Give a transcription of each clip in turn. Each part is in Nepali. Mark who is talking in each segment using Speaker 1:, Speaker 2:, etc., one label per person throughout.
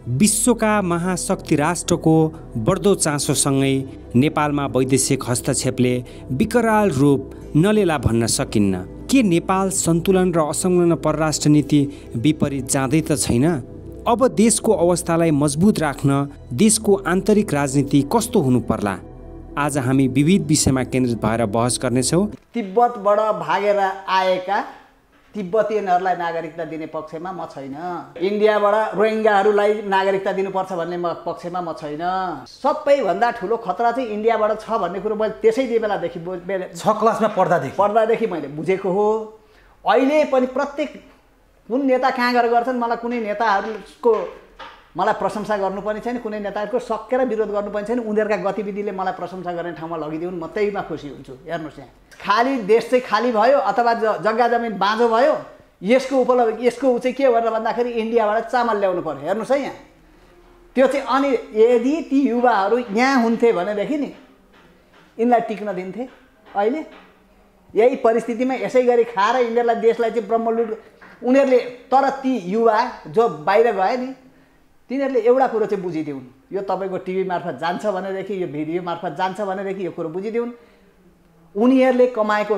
Speaker 1: विश्वका महाशक्ति राष्ट्रको बढ्दो चासोसँगै नेपालमा वैदेशिक हस्तक्षेपले विकराल रूप नलेला भन्न सकिन्न। के नेपाल सन्तुलन र असंलग्न परराष्ट्र नीति विपरीत जाँदै त छैन? अब देशको अवस्थालाई मजबुत राख्न देशको आन्तरिक राजनीति कस्तो हुनु पर्ला? आज हामी विविध विषयमा केन्द्रित भएर बहस गर्नेछौँ।
Speaker 2: तिब्बतबाट भागेर आएका तिब्बतीयहरूलाई नागरिकता दिने पक्षमा म छैन। इन्डियाबाट रोहिङ्गाहरूलाई नागरिकता दिनुपर्छ भन्ने पक्षमा म छैन। सबैभन्दा ठुलो खतरा चाहिँ इन्डियाबाट छ भन्ने कुरो मैले त्यसै बेलादेखि
Speaker 3: 6 क्लासमा पढ्दादेखि मैले बुझेको हो। अहिले पनि प्रत्येक कुन नेता कहाँ गएर गर्छन्, मलाई कुनै नेताहरूको मलाई प्रशंसा गर्नुपर्ने छैन, कुनै नेताहरूको सकेर विरोध गर्नुपर्ने छैन। उनीहरूका गतिविधिले मलाई प्रशंसा गर्ने ठाउँमा लगिदिउन्, म त्यहीमा खुसी हुन्छु। हेर्नुहोस्, यहाँ खाली देश चाहिँ खाली भयो अथवा जग्गा जमिन बाँझो भयो, यसको ऊ चाहिँ के भनेर भन्दाखेरि इन्डियाबाट चामल ल्याउनु पर्यो। हेर्नुहोस् है, यहाँ त्यो चाहिँ अनि यदि ती युवाहरू यहाँ हुन्थे भनेदेखि नि यिनलाई टिक्न दिन्थे। अहिले यही परिस्थितिमा यसै गरी खाएर यिनीहरूलाई देशलाई चाहिँ ब्रह्मलुट उनीहरूले, तर ती युवा जो बाहिर गए नि तिनीहरूले एउटा कुरो चाहिँ बुझिदिउन्, यो तपाईँको टिभी मार्फत जान्छ भनेदेखि, यो भिडियो मार्फत जान्छ भनेदेखि यो कुरो बुझिदिउन्, उनीहरूले कमाएको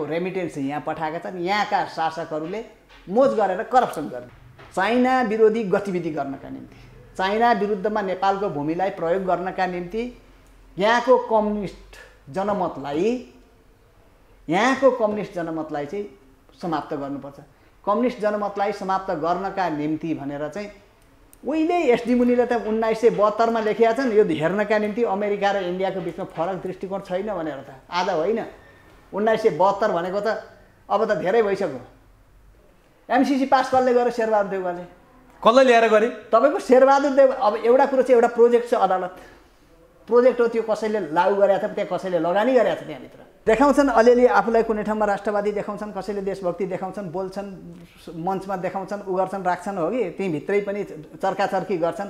Speaker 3: रेमिटेन्स यहाँ पठाएका छन्। यहाँका शासकहरूले मोज गरेर करप्सन गर्ने, चाइना विरोधी गतिविधि गर्नका निम्ति, चाइना विरुद्धमा नेपालको भूमिलाई प्रयोग गर्नका निम्ति यहाँको कम्युनिस्ट जनमतलाई चाहिँ समाप्त गर्नुपर्छ। कम्युनिस्ट जनमतलाई समाप्त गर्नका निम्ति भनेर चाहिँ उहिले एसडी मुनिले त 1972 मा लेखेका छन्, यो हेर्नका निम्ति अमेरिका र इन्डियाको बिचमा फरक दृष्टिकोण छैन भनेर। त आज होइन, 1972 भनेको त अब त धेरै भइसक्यो। एमसीसी पास कसले गर्यो? शेरबहादुर देउवाले। कसले ल्याएर गरे?
Speaker 2: तपाईँको शेरबहादुर देव। अब एउटा कुरो चाहिँ एउटा प्रोजेक्ट छ, अदालत प्रोजेक्ट हो, त्यो कसैले लागू गरेको छ, त्यहाँ कसैले लगानी गरेको छ, त्यहाँभित्र देखाउँछन् अलिअलि आफूलाई कुनै ठाउँमा राष्ट्रवादी देखाउँछन्, कसैले देशभक्ति देखाउँछन्, बोल्छन्, मञ्चमा देखाउँछन्, उ गर्छन्, राख्छन्, हो कि त्यहीँभित्रै पनि चर्काचर्की गर्छन्।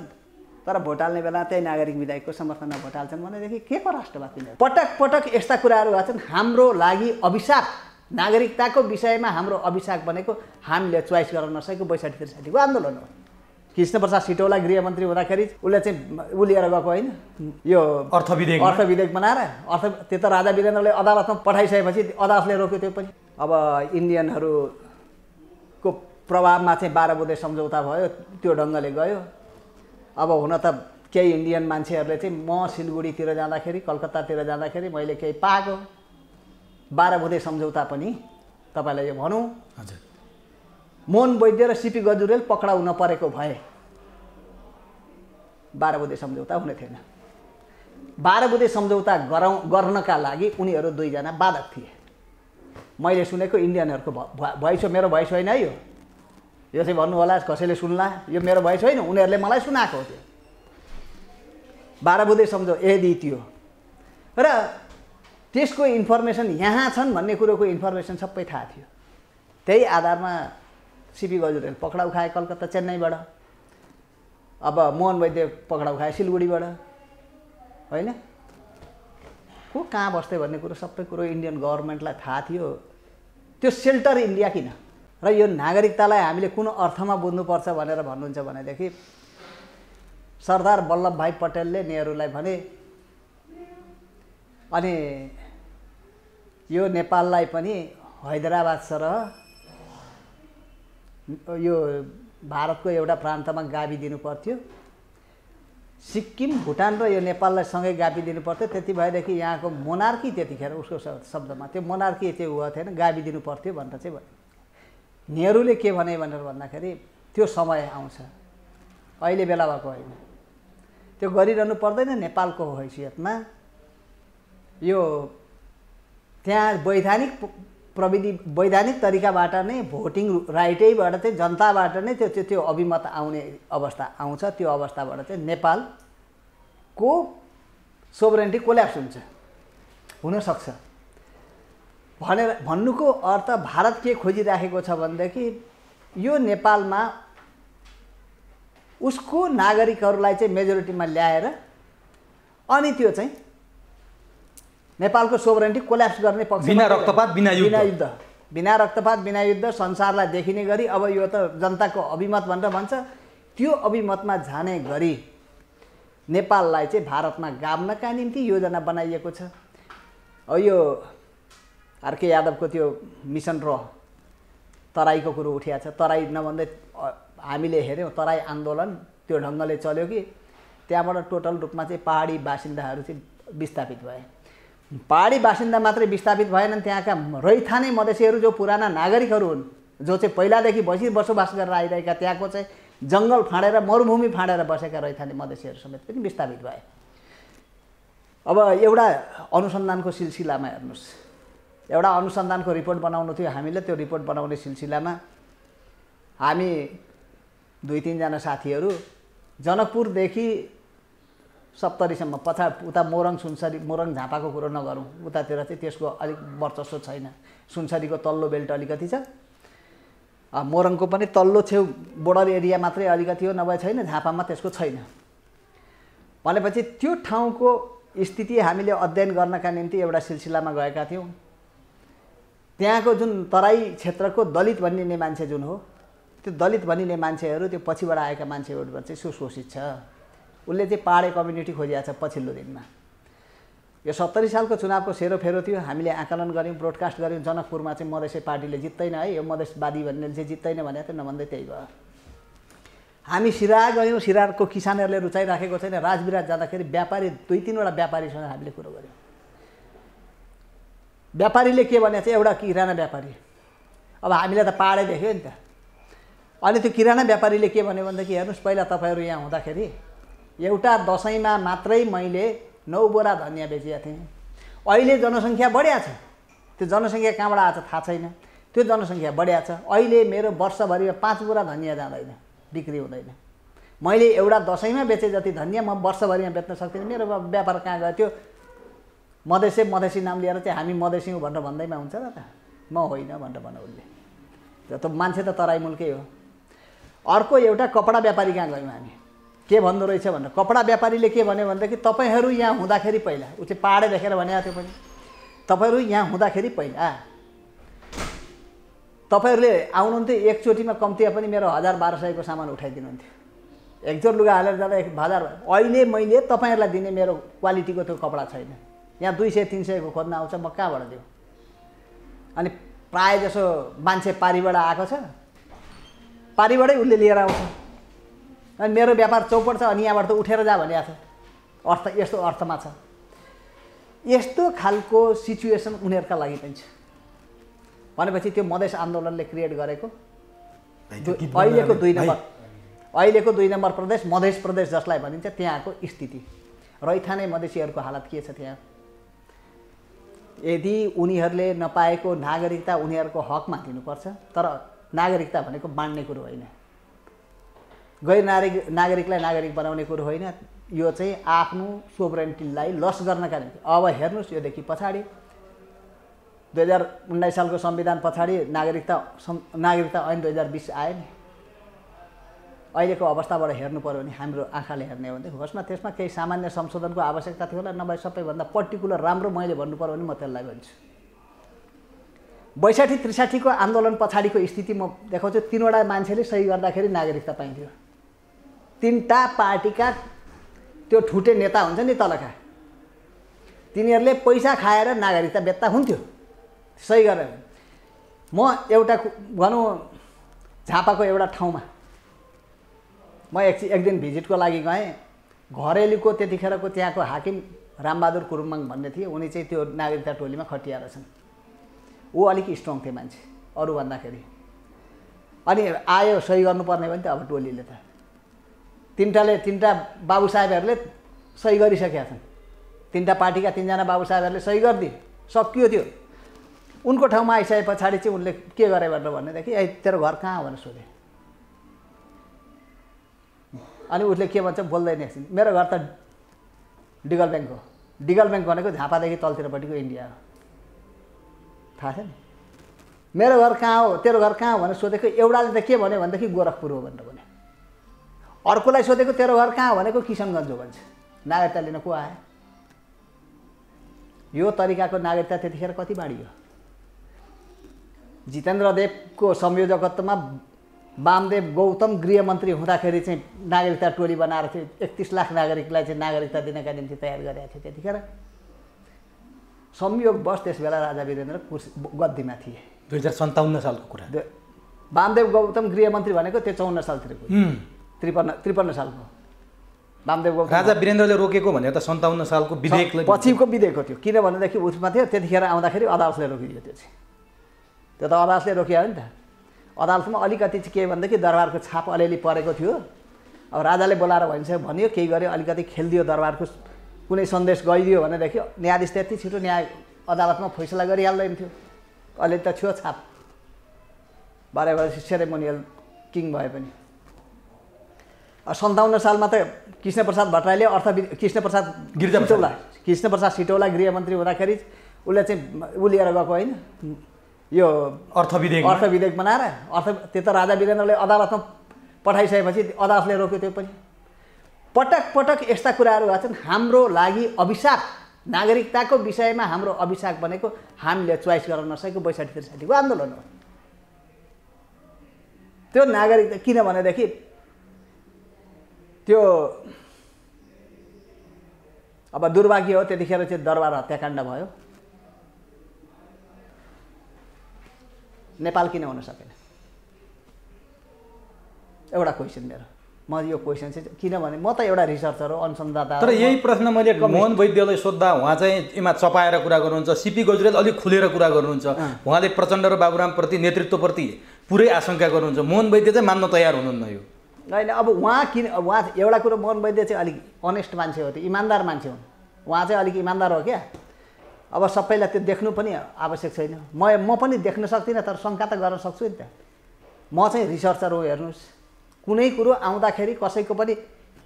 Speaker 2: तर भोट हाल्ने बेला त्यही नागरिक विधायकको समर्थनमा भोट हाल्छन् भनेदेखि के को राष्ट्रवादी? पटक पटक यस्ता कुराहरू भएछन्। हाम्रो लागि अभिशाप, नागरिकताको विषयमा हाम्रो अभिशाप भनेको हामीले चोइस गर्न नसकेको 62-63 को आन्दोलन हो। कृष्णप्रसाद सिटौला गृहमन्त्री हुँदाखेरि उसले चाहिँ लिएर गएको होइन, यो अर्थ विधेयक बनाएर त्यो त राजा वीरेन्द्रले अदालतमा पठाइसकेपछि अदालतले रोक्यो त्यो पनि। अब इन्डियनहरूको प्रभावमा चाहिँ 12 बुँदे सम्झौता भयो, त्यो ढङ्गले गयो। अब हुन त केही इन्डियन मान्छेहरूले चाहिँ म सिलगढीतिर जाँदाखेरि, कलकत्तातिर जाँदाखेरि मैले केही पाएको 12 बुँदे सम्झौता पनि तपाईँलाई यो भनौँ, मोहन वैद्य र सीपी गजुरेल पक्राउ नपरेको भए 12 बुँदे सम्झौता हुने थिएन। 12 बुँदे सम्झौता गर्नका लागि उनीहरू दुईजना बाधक थिए। मैले सुनेको इन्डियनहरूको भोइस हो, मेरो भोइस होइन है, यो चाहिँ भन्नु होला कसैले सुन्ला, यो मेरो भोइस होइन, उनीहरूले मलाई सुनाएको हो। त्यो 12 बुँदे सम्झौता यदि थियो र त्यसको इन्फर्मेसन यहाँ छन् भन्ने कुरोको इन्फर्मेसन सबै थाहा थियो। त्यही आधारमा सीपी गजुरेल पक्राउ खाए कलकत्ता, चेन्नईबाट। अब मोहन वैद्य पक्राउ खाए सिलगढीबाट, होइन? को कहाँ बस्थे भन्ने कुरो सबै कुरो इन्डियन गभर्मेन्टलाई थाहा थियो। त्यो सेल्टर इन्डिया किन? र यो नागरिकतालाई हामीले कुन अर्थमा बुझ्नुपर्छ भनेर भन्नुहुन्छ भनेदेखि सरदार वल्लभभाइ पटेलले नेहरूलाई भने, अनि यो नेपाललाई पनि हैदराबाद सरह यो भारतको एउटा प्रान्तमा गाभि दिनु पर्थ्यो, सिक्किम, भुटान र यो नेपाललाई सँगै गाभि दिनु पर्थ्यो। त्यति भएदेखि यहाँको मोनार्की, त्यतिखेर उसको शब्दमा त्यो मोनार्की चाहिँ हुँदै थिएन, गाभि दिनु पर्थ्यो भनेर चाहिँ भन्यो। नेहरूले के भने भनेर भन्दाखेरि त्यो समय आउँछ, अहिले बेला भएको होइन, त्यो गरिरहनु पर्दैन। नेपालको हैसियतमा यो त्यहाँ वैधानिक तरिकाबाट नै भोटिङ राइटैबाट चाहिँ जनताबाट नै त्यो अभिमत आउने अवस्था आउँछ। त्यो अवस्थाबाट चाहिँ नेपालको सोभरेन्टी कोल्याप्स हुनसक्छ भनेर भन्नुको अर्थ भारत के खोजिराखेको छ भनेदेखि यो नेपालमा उसको नागरिकहरूलाई चाहिँ मेजोरिटीमा ल्याएर अनि त्यो चाहिँ नेपालको सोभरेन्टी कोल्याप्स गर्ने पक्ष,
Speaker 3: बिना रक्तपात, बिना युद्ध,
Speaker 2: बिना रक्तपात बिना युद्ध संसारलाई देखिने गरी अब यो त जनताको अभिमत भनेर भन्छ, त्यो अभिमतमा जाने गरी नेपाललाई चाहिँ भारतमा गाभ्नका निम्ति योजना बनाइएको छ। अब यो आरके यादवको त्यो मिसन र तराईको कुरो उठिएको छ। तराई नभन्दै हामीले हेऱ्यौँ तराई आन्दोलन त्यो ढङ्गले चल्यो कि त्यहाँबाट टोटल रूपमा चाहिँ पहाडी बासिन्दाहरू चाहिँ विस्थापित भए। पहाडी बासिन्दा मात्रै विस्थापित भएनन्, त्यहाँका रैथाने मधेसीहरू जो पुराना नागरिकहरू हुन्, जो चाहिँ पहिलादेखि बसोबास गरेर आइरहेका, त्यहाँको चाहिँ जङ्गल फाँडेर मरुभूमि फाँडेर बसेका रैथाने मधेसीहरू समेत पनि विस्थापित भए। अब एउटा अनुसन्धानको सिलसिलामा हेर्नुहोस्, एउटा अनुसन्धानको रिपोर्ट बनाउनु थियो हामीले। त्यो रिपोर्ट बनाउने सिलसिलामा हामी 2-3 जना साथीहरू जनकपुरदेखि सप्तरीसम्म उता मोरङ सुनसरी, मोरङ झापाको कुरो नगरौँ, उतातिर चाहिँ त्यसको अलिक वर्चस्व छैन। सुनसरीको तल्लो बेल्ट अलिकति छ, मोरङको पनि तल्लो छेउ बोर्डर एरिया मात्रै अलिकति हो, नभए छैन। झापामा त्यसको छैन। भनेपछि त्यो ठाउँको स्थिति हामीले अध्ययन गर्नका निम्ति एउटा सिलसिलामा गएका थियौँ। त्यहाँको जुन तराई क्षेत्रको दलित भनिने मान्छे जुन हो, त्यो दलित भनिने मान्छेहरू त्यो पछिबाट आएका मान्छेहरूबाट चाहिँ सुशोषित छ। उसले चाहिँ पहाडे कम्युनिटी खोजिएको छ पछिल्लो दिनमा। यो 70 सालको चुनावको सेरोफेरो थियो, हामीले आकलन गऱ्यौँ, ब्रोडकास्ट गऱ्यौँ। जनकपुरमा चाहिँ मधेसी पार्टीले जित्दैन है, यो मधेसवादी भन्नेले चाहिँ जित्दैन भनेको थियो, नभन्दै त्यही भयो। हामी सिराहा गयौँ, सिराहाको किसानहरूले रुचाइराखेको छैन। राजविराज जाँदाखेरि व्यापारी 2-3 वटा व्यापारीसँग हामीले कुरो गऱ्यौँ। व्यापारीले के भने चाहिँ एउटा किराना व्यापारी, अब हामीले त पहाडै देख्यो नि त। अनि त्यो किराना व्यापारीले के भन्यो भनेदेखि हेर्नुहोस्, पहिला तपाईँहरू यहाँ हुँदाखेरि एउटा दसैँमा मात्रै मैले 9 बोरा धनियाँ बेचेका थिएँ। अहिले जनसङ्ख्या बढ्या छ, त्यो जनसङ्ख्या कहाँबाट आएको छ थाहा छैन, त्यो जनसङ्ख्या बढ्या छ। अहिले मेरो वर्षभरिमा 5 बोरा धनियाँ जाँदैन, बिक्री हुँदैन। मैले एउटा दसैँमा बेचे जति धनियाँ म वर्षभरिमा बेच्न सक्दिनँ। मेरो व्यापार कहाँ गयो? त्यो मधेसी नाम लिएर चाहिँ हामी मधेसी हौँ भनेर भन्दैमा हुन्छ र त? म होइन भनेर भन उसले। त मान्छे त तराई मुल्कै हो। अर्को एउटा कपडा व्यापारी कहाँ गयौँ हामी, के भन्दो रहेछ भनेर। कपडा व्यापारीले के भन्यो भनेदेखि तपाईँहरू यहाँ हुँदाखेरि पहिला, ऊ चाहिँ पहाडे देखेर भनेको थियो पनि, तपाईँहरू यहाँ हुँदाखेरि पहिला तपाईँहरूले आउनुहुन्थ्यो, एकचोटिमा कम्तीमा पनि मेरो 1000-1200को सामान उठाइदिनुहुन्थ्यो। एकजोर लुगा हालेर जाँदा 1000। अहिले मैले तपाईँहरूलाई दिने मेरो क्वालिटीको त्यो कपडा छैन। यहाँ 200-300को खोज्न आउँछ, म कहाँबाट दिउँ? अनि प्रायः जसो मान्छे पारीबाट आएको छ, पारीबाटै उसले लिएर आउँछ। अनि मेरो व्यापार चौपट छ, अनि यहाँबाट त उठेर जा भनिएको छ। अर्थ यस्तो अर्थमा छ। यस्तो खालको सिचुएसन उनीहरूका लागि पनि छ। भनेपछि त्यो मधेस आन्दोलनले क्रिएट गरेको अहिलेको 2 नम्बर प्रदेश, मधेस प्रदेश जसलाई भनिन्छ, त्यहाँको स्थिति, रैथाने मधेसीहरूको हालत के छ त्यहाँ। यदि उनीहरूले नपाएको नागरिकता उनीहरूको हकमा दिनुपर्छ। तर नागरिकता भनेको बाँड्ने कुरो होइन, गैर नागरिकलाई नागरिक बनाउने कुरो होइन। यो चाहिँ आफ्नो सोभरेन्टीलाई लस गर्नका निम्ति। अब हेर्नुहोस्, योदेखि पछाडि 2019 सालको संविधान पछाडि नागरिकता ऐन 2020 आयो नि। अहिलेको अवस्थाबाट हेर्नु पर्यो भने, हाम्रो आँखाले हेर्ने हो भने होस् न, त्यसमा केही सामान्य संशोधनको आवश्यकता थियो होला, नभए सबैभन्दा पर्टिकुलर राम्रो मैले भन्नुपर्यो भने म त्यसलाई भन्छु। 62-63 को आन्दोलन पछाडिको स्थिति म देखाउँछु। 3 वटा मान्छेले सही गर्दाखेरि नागरिकता पाइन्थ्यो। 3टा पार्टीका त्यो ठुटे नेता हुन्छ नि तलका, तिनीहरूले पैसा खाएर नागरिकता बेच्दा हुन्थ्यो सही गरेर। म एउटा भनौँ झापाको एउटा ठाउँमा म एक दिन भिजिटको लागि गएँ। घरेलुको त्यतिखेरको त्यहाँको हाकिम रामबहादुर कुरुम्बाङ भन्ने थिए, उनी चाहिँ त्यो नागरिकता टोलीमा खटिया रहेछन्। ऊ अलिक स्ट्रङ थिए मान्छे अरू भन्दाखेरि। अनि आयो सही गर्नुपर्ने भने त अब टोलीले त तिनवटा बाबु साहेबहरूले सही गरिसकेका छन्। 3टा पार्टीका 3 जना बाबु साहेबहरूले सही गरिदिए, सकियो त्यो। उनको ठाउँमा आइसके पछाडि चाहिँ उनले के गरे भनेर भन्नेदेखि, ए तेरो घर कहाँ हो भनेर सोधे। अनि उसले के भन्छ बोल्दैन एकछिन, मेरो घर त डिगल ब्याङ्क हो। डिगल ब्याङ्क भनेको झापादेखि तलतिरपट्टिको इन्डिया हो, थाहा छ नि। मेरो घर कहाँ हो, तेरो घर कहाँ हो भनेर सोधेको। एउटाले त के भन्यो भनेदेखि गोरखपुर हो भनेर भन्यो। अर्कोलाई सोधेको तेरो घर कहाँ हो भनेको किशनगञ्ज हो भन्छ। नागरिकता लिन को आयो? यो तरिकाको नागरिकता त्यतिखेर कति बाढी हो? जितेन्द्र देवको संयोजकत्वमा वामदेव गौतम गृहमन्त्री हुँदाखेरि चाहिँ नागरिकता टोली बनाएर थियो 31 लाख नागरिकलाई चाहिँ नागरिकता दिनका निम्ति तयार गरेका थियो त्यतिखेर। संयोगवश त्यसबेला राजा वीरेन्द्र गद्दीमा थिए।
Speaker 3: 2057 सालको कुरा।
Speaker 2: वामदेव गौतम गृहमन्त्री भनेको त्यो 54 सालतिरको 53 सालको वामदेव गौतम।
Speaker 3: राजा वीरेन्द्रले रोकेको भनेको त 57 सालको विधेयकले
Speaker 2: पछिको विधेयक थियो। किनभनेदेखि उसमा थियो त्यतिखेर आउँदाखेरि अदालतले रोकिदियो त्यो चाहिँ। त्यो त अदालतले रोकियो नि त। अदालतमा अलिकति चाहिँ के भनेदेखि दरबारको छाप अलिअलि परेको थियो। अब राजाले बोलाएर भन्यो केही गर्यो अलिकति खेलिदियो दरबारको कुनै सन्देश गइदियो भनेदेखि न्यायाधीश त्यति छिटो न्याय अदालतमा फैसला गरिहाल्दैन थियो। अहिले त थियो छाप बारे सेरेमोनियल किङ भए पनि। 57 सालमा त कृष्णप्रसाद भट्टराईले कृष्णप्रसाद सिटौला गृहमन्त्री हुँदाखेरि उसले चाहिँ ऊ लिएर गएको होइन यो अर्थ विधेयक बनाएर त्यो त राजा वीरेन्द्रले अदालतमा पठाइसकेपछि अदालतले रोक्यो। त्यो पनि पटक पटक यस्ता कुराहरू भएको छन्। हाम्रो लागि अभिशाप नागरिकताको विषयमा हाम्रो अभिशाप भनेको हामीले चोइस गर्न नसकेको 62-63 आन्दोलन हो। त्यो नागरिकता किनभनेदेखि त्यो अब दुर्भाग्य हो त्यतिखेर चाहिँ दरबार हत्याकाण्ड भयो। नेपाल किन हुन सकेन एउटा क्वेसन मेरो। म यो क्वेसन चाहिँ किनभने म त एउटा रिसर्चर हो अनुसन्धाता।
Speaker 3: तर यही प्रश्न मैले मोहन वैद्यलाई सोद्धा उहाँ चाहिँ एमा चपाएर कुरा गर्नुहुन्छ। सीपी गजुरेल अलिक खुलेर कुरा गर्नुहुन्छ। उहाँले प्रचण्ड र बाबुरामप्रति नेतृत्वप्रति पुरै आशंका गर्नुहुन्छ। मोहन वैद्य चाहिँ मान्न तयार हुनुहुन्न यो
Speaker 2: होइन। अब उहाँ एउटा कुरो मोहन वैद्य चाहिँ अलिक अनेस्ट मान्छे हो, त्यो इमान्दार मान्छे हुन्। उहाँ चाहिँ अलिक इमान्दार हो क्या। अब सबैलाई त्यो देख्नु पनि आवश्यक छैन। म पनि देख्न सक्दिनँ तर शङ्का त गर्न सक्छु नि त। म चाहिँ रिसर्चर हो। हेर्नुहोस् कुनै कुरो आउँदाखेरि कसैको पनि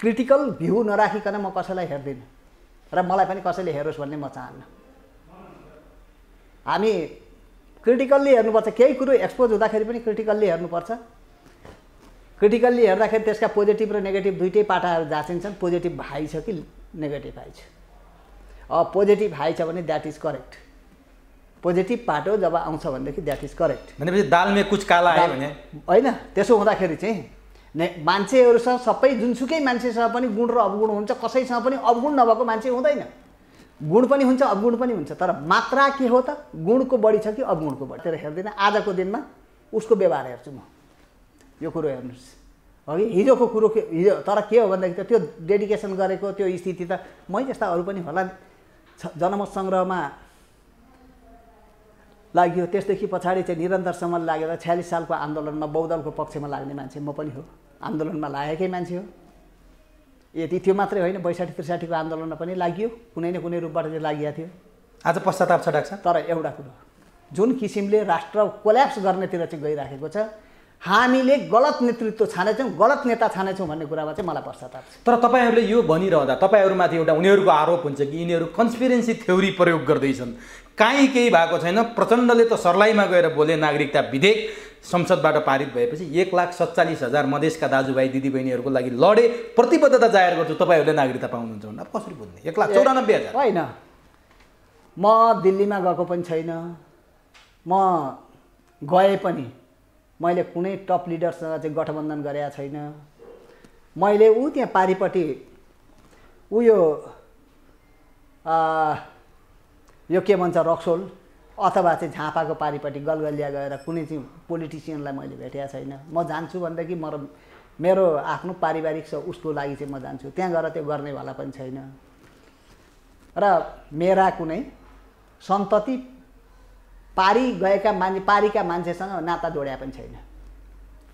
Speaker 2: क्रिटिकल भ्यू नराखिकन म कसैलाई हेर्दिनँ र मलाई पनि कसैले हेरोस् भन्ने म चाहन्न। हामी क्रिटिकल्ली हेर्नुपर्छ। केही कुरो एक्सपोज हुँदाखेरि पनि क्रिटिकल्ली हेर्नुपर्छ। क्रिटिकल्ली हेर्दाखेरि त्यसका पोजिटिभ र नेगेटिभ दुइटै पाटाहरू जाँचिन्छन्। पोजिटिभ हाई छ कि नेगेटिभ हाई छ। अब पोजिटिभ हाई छ भने द्याट इज करेक्ट। पोजिटिभ पाटो जब आउँछ भनेदेखि द्याट इज करेक्ट।
Speaker 3: भनेपछि दालमा कुछ काला आयो भने
Speaker 2: होइन। त्यसो हुँदाखेरि चाहिँ मान्छेहरूसँग सबै जुनसुकै मान्छेसँग पनि गुण र अवगुण हुन्छ। कसैसँग पनि अवगुण नभएको मान्छे हुँदैन। गुण पनि हुन्छ अवगुण पनि हुन्छ। तर मात्रा के हो त गुणको बढी छ कि अवगुणको बढी तर हेर्दिनँ। आजको दिनमा उसको व्यवहार हेर्छु म। यो कुरो हेर्नुहोस् अघि हिजोको कुरो हिजो तर के हो भनेदेखि त त्यो डेडिकेसन गरेको त्यो स्थिति त मै जस्ता अरू पनि होला। जनमत सङ्ग्रहमा लाग्यो त्यसदेखि पछाडि चाहिँ निरन्तरसम्म लागेर 46 सालको आन्दोलनमा बहुदलको पक्षमा लाग्ने मान्छे म पनि हो। आन्दोलनमा लागेकै मान्छे हो। यति त्यो मात्रै होइन 62-63 को आन्दोलनमा पनि लाग्यो। कुनै न कुनै रूपबाट चाहिँ लागिएको थियो।
Speaker 3: आज पश्चाताप छ डाक्टर।
Speaker 2: तर एउटा कुरो जुन किसिमले राष्ट्र कोल्याप्स गर्नेतिर चाहिँ गइराखेको छ हामीले गलत नेतृत्व छानेछौँ गलत नेता छानेछौँ भन्ने कुरामा चाहिँ मलाई पश्चाताप छ।
Speaker 3: तर तपाईँहरूले यो भनिरहँदा तपाईँहरूमाथि एउटा उनीहरूको आरोप हुन्छ कि यिनीहरू कन्स्पिरेन्सी थ्योरी प्रयोग गर्दैछन्। काहीँ केही भएको छैन। प्रचण्डले त सर्लाहीमा गएर बोले नागरिकता विधेयक संसदबाट पारित भएपछि 1,47,000 मधेसका दाजुभाइ दिदीबहिनीहरूको लागि लडे प्रतिबद्धता जाहेर गर्छु तपाईँहरूले नागरिकता पाउनुहुन्छ भन्दा कसरी बुझ्ने। 1,94,000
Speaker 2: होइन। म दिल्लीमा गएको पनि छैन। म गए पनि मैले कुनै टप लिडरसँग चाहिँ गठबन्धन गरेका छैन। मैले त्यहाँ पारिपट्टि यो के भन्छ रक्सोल अथवा चाहिँ झापाको पारिपट्टि गलगलिया गएर कुनै चाहिँ पोलिटिसियनलाई मैले भेटेको छैन। म जान्छु भनेदेखि मेरो आफ्नो पारिवारिक छ उसको लागि चाहिँ म जान्छु। त्यहाँ गएर त्यो गर्नेवाला पनि छैन। र मेरा कुनै सन्तति पारीका मान्छेसँग नाता जोड्या पनि छैन।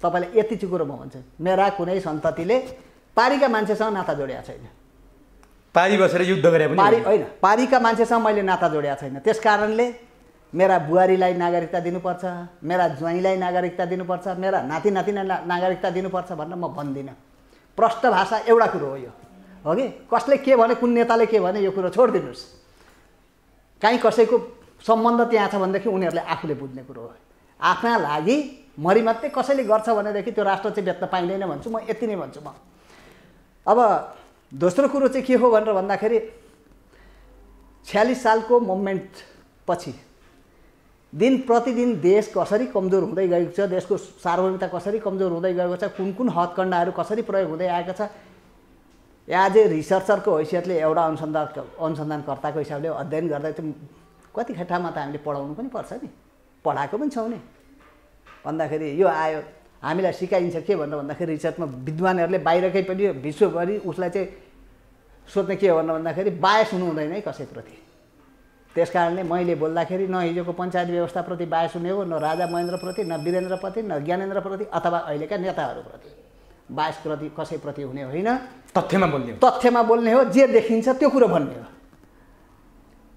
Speaker 2: तपाईँलाई यति चाहिँ कुरो म भन्छु मेरा कुनै सन्ततिले पारीका मान्छेसँग नाता जोड्या छैन।
Speaker 3: पारी बसेर युद्ध गरे पनि
Speaker 2: होइन। पारीका मान्छेसँग मैले नाता जोड्या छैन। त्यस कारणले मेरा बुहारीलाई नागरिकता दिनुपर्छ, मेरा ज्वाइँलाई नागरिकता दिनुपर्छ, मेरा नाति नातिनीलाई नागरिकता दिनुपर्छ भनेर म भन्दिनँ। प्रष्ट भाषा एउटा कुरो हो यो हो कि कसले के भने कुन नेताले के भने यो कुरो छोडिदिनुहोस्। काहीँ कसैको सम्बन्ध त्यहाँ छ भनेदेखि उनीहरूले आफूले बुझ्ने कुरो हो। आफ्ना लागि मरिमत्ते कसैले गर्छ भनेदेखि त्यो राष्ट्र चाहिँ बेच्न पाइँदैन भन्छु म। यति नै भन्छु म। अब दोस्रो कुरो चाहिँ के हो भनेर भन्दाखेरि 46 सालको मुभमेन्ट पछि दिन प्रतिदिन देश कसरी कमजोर हुँदै गएको छ, देशको सार्वभौमिकता कसरी कमजोर हुँदै गएको छ, कुन कुन हदकण्डाहरू कसरी प्रयोग हुँदै आएको छ, एज ए रिसर्चरको हैसियतले एउटा अनुसन्धानकर्ताको हिसाबले अध्ययन गर्दा चाहिँ कति ठाउँमा त हामीले पढाउनु पनि पर्छ नि, पढाएको पनि छौँ नि। भन्दाखेरि यो आयो हामीलाई सिकाइन्छ के भनेर भन्दाखेरि रिसर्चमा विद्वानहरूले बाहिरकै पनि विश्वभरि उसलाई चाहिँ सोध्ने के हो भन्दाखेरि बायस हुनु हुँदैन है कसैप्रति। त्यस कारणले मैले बोल्दाखेरि न हिजोको पञ्चायत व्यवस्थाप्रति बायस हुने हो, न राजा महेन्द्रप्रति, न वीरेन्द्रप्रति, न ज्ञानेन्द्रप्रति अथवा अहिलेका नेताहरूप्रति बायस प्रति कसैप्रति हुने होइन। तथ्यमा बोल्ने हो, जे देखिन्छ त्यो कुरो भन्ने हो।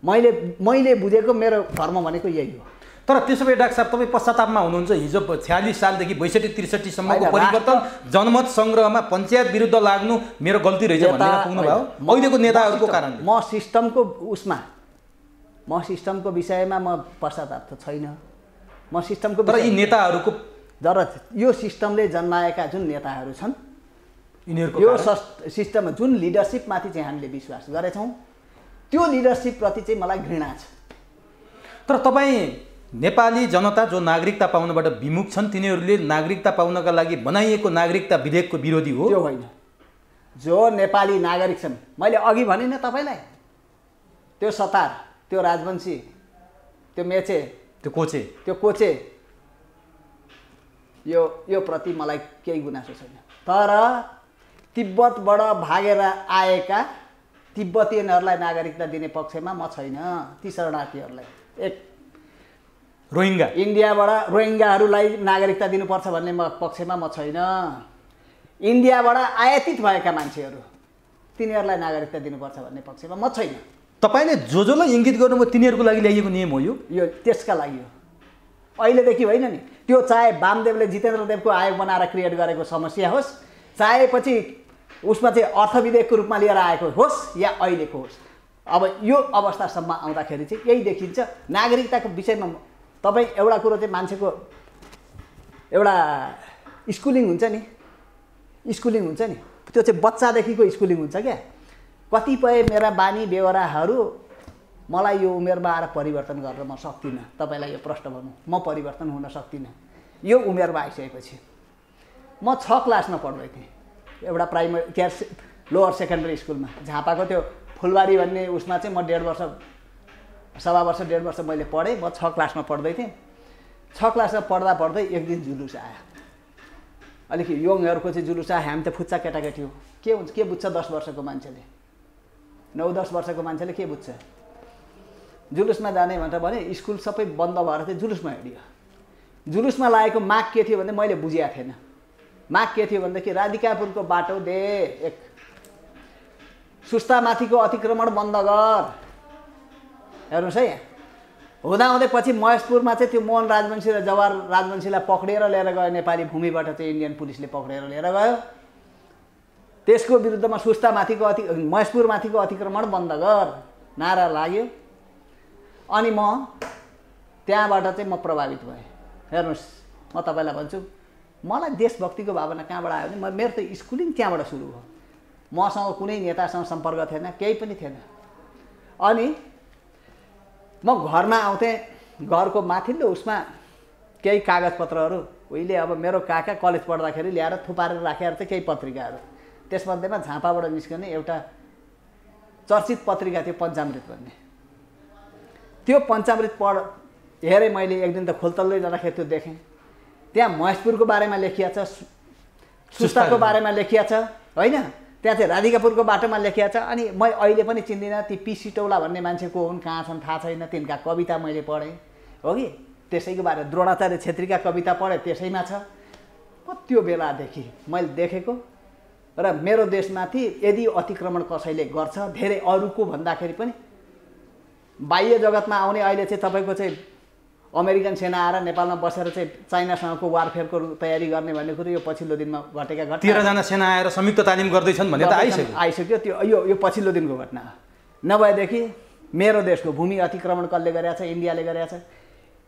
Speaker 2: मैले बुझेको मेरो धर्म भनेको यही हो।
Speaker 4: तर त्यसो भए डाक्टर साहब तपाईँ पश्चातापमा हुनुहुन्छ। हिजो 46 सालदेखि 62-63 सम्मको परिवर्तन जनमत सङ्ग्रहमा पञ्चायत विरुद्ध लाग्नु मेरो गल्ती रहेछ भन्ने पुग्नु भयो अहिलेको नेताहरूको कारणले।
Speaker 2: म सिस्टमको विषयमा म पश्चाताप त छैन। म सिस्टमको
Speaker 4: तर यी नेताहरूको
Speaker 2: यो सिस्टमले जन्माएका जुन नेताहरू छन्
Speaker 4: यिनीहरूको
Speaker 2: यो सिस्टममा जुन लिडरसिपमाथि चाहिँ हामीले विश्वास गरेछौँ त्यो लिडरसिपप्रति चाहिँ मलाई घृणा छ।
Speaker 4: तर तपाईँ नेपाली जनता जो नागरिकता पाउनबाट विमुख छन् तिनीहरूले नागरिकता पाउनका लागि बनाइएको नागरिकता विधेयकको विरोधी हो?
Speaker 2: त्यो होइन। जो नेपाली नागरिक छन्, मैले अघि भने नि तपाईँलाई, त्यो सतार, त्यो राजवंशी, त्यो मेचे, त्यो कोचे यो प्रति मलाई केही गुनासो छैन। तर तिब्बतबाट भागेर आएका तिब्बतीयहरूलाई नागरिकता दिने पक्षमा म छैन। ती शरणार्थीहरूलाई इन्डियाबाट रोहिङ्गाहरूलाई नागरिकता दिनुपर्छ भन्ने पक्षमा म छैन। इन्डियाबाट आयातित भएका मान्छेहरू तिनीहरूलाई नागरिकता दिनुपर्छ भन्ने पक्षमा म छैन।
Speaker 4: तपाईँले जोलाई इङ्गित गर्नुभयो तिनीहरूको लागि ल्याइएको नियम हो यो
Speaker 2: त्यसका लागि हो। अहिलेदेखि होइन नि, त्यो चाहे वामदेवले जितेन्द्र देवको आयोग बनाएर क्रिएट गरेको समस्या होस्, चाहे पछि उसमा चाहिँ अर्थविधेयकको रूपमा लिएर आएको होस् या अहिलेको होस्, अब यो अवस्थासम्म आउँदाखेरि चाहिँ यही देखिन्छ। नागरिकताको विषयमा तपाईँ एउटा कुरो चाहिँ मान्छेको एउटा स्कुलिङ हुन्छ नि, त्यो चाहिँ बच्चादेखिको स्कुलिङ हुन्छ क्या। कतिपय मेरा बानी बेहोराहरू मलाई यो उमेरमा आएर परिवर्तन गरेर म सक्दिनँ। तपाईँलाई यो प्रश्न गर्नु, म परिवर्तन हुन सक्दिनँ यो उमेरमा आइसकेपछि। म 6 क्लासमा पढ्दै थिएँ एउटा प्राइमरी लोअर सेकेन्डरी स्कुलमा, झापाको त्यो फुलबारी भन्ने उसमा चाहिँ म 1.5 वर्ष मैले पढेँ। म 6 क्लासमा पढ्दै थिएँ। 6 क्लासमा पढ्दै एक दिन जुलुस आयो। अलिक यङहरूको चाहिँ जुलुस आयो। हामी त फुच्चा केटाकेटी हो, के हुन्छ, के बुझ्छ 10 वर्षको मान्छेले, 9-10 वर्षको मान्छेले के बुझ्छ। जुलुसमा जाने भनेर भने स्कुल सबै बन्द भएर चाहिँ जुलुसमा हिँड्यो। जुलुसमा लागेको माग के थियो भने मैले बुझेको थिएन। माग के थियो भनेदेखि राधिकापुरको बाटो दे, एक सुस्तामाथिको अतिक्रमण बन्द गर। हेर्नुहोस् है, हुँदाहुँदै पछि महेशपुरमा चाहिँ त्यो मोहन राजवंशी र जवाहर राजवंशीलाई पक्रेर लिएर गयो नेपाली भूमिबाट चाहिँ इन्डियन पुलिसले पक्रेर लिएर गयो। त्यसको विरुद्धमा सुस्तामाथिको महेशपुरमाथिको अतिक्रमण बन्द गर नारा लाग्यो। अनि म त्यहाँबाट चाहिँ म प्रभावित भएँ। हेर्नुहोस्, म तपाईँलाई भन्छु, मलाई देशभक्तिको भावना कहाँबाट आयो भने मेरो त स्कुलिङ त्यहाँबाट सुरु भयो। मसँग कुनै नेतासँग सम्पर्क थिएन, केही पनि थिएन। अनि म घरमा आउँथेँ, घरको माथिल्लो उसमा केही कागजपत्रहरू उहिले अब मेरो काका कलेज पढ्दाखेरि ल्याएर थुपारेर राखेर चाहिँ केही पत्रिकाहरू, त्यसमध्येमा झापाबाट निस्कने एउटा चर्चित पत्रिका थियो पञ्चामृत भन्ने। त्यो पञ्चामृत हेरेँ मैले। एक दिन त खोलतल्लै राखेर त्यो देखेँ। त्यहाँ महेशपुरको बारेमा लेखिया छ, सुस्ताको बारेमा लेखिया छ होइन, त्यहाँ चाहिँ राधिकापुरको बाटोमा लेखिया छ। अनि म अहिले पनि चिन्दिनँ ती पी सिटौला भन्ने मान्छे को हुन्, कहाँ छन् थाहा छैन। तिनका कविता मैले पढेँ हो कि, त्यसैको बारे द्रोणाचार्य छेत्रीका कविता पढेँ, त्यसैमा छ। त्यो बेलादेखि मैले देखेको र मेरो देशमाथि यदि अतिक्रमण कसैले गर्छ, धेरै अरूको भन्दाखेरि पनि बाह्य जगतमा आउने अहिले चाहिँ तपाईँको चाहिँ अमेरिकन सेना आएर नेपालमा बसेर चाहिँ चाइनासँगको वारफेयरको तयारी गर्ने भन्ने कुरो यो पछिल्लो दिनमा घटेका घटना।
Speaker 4: 13 जना सेना आएर संयुक्त तालिम गर्दैछन् भन्ने त
Speaker 2: आइसक्यो। त्यो यो पछिल्लो दिनको घटना हो। नभएदेखि मेरो देशको भूमि अतिक्रमण कसले गरेछ, इन्डियाले गरेछ।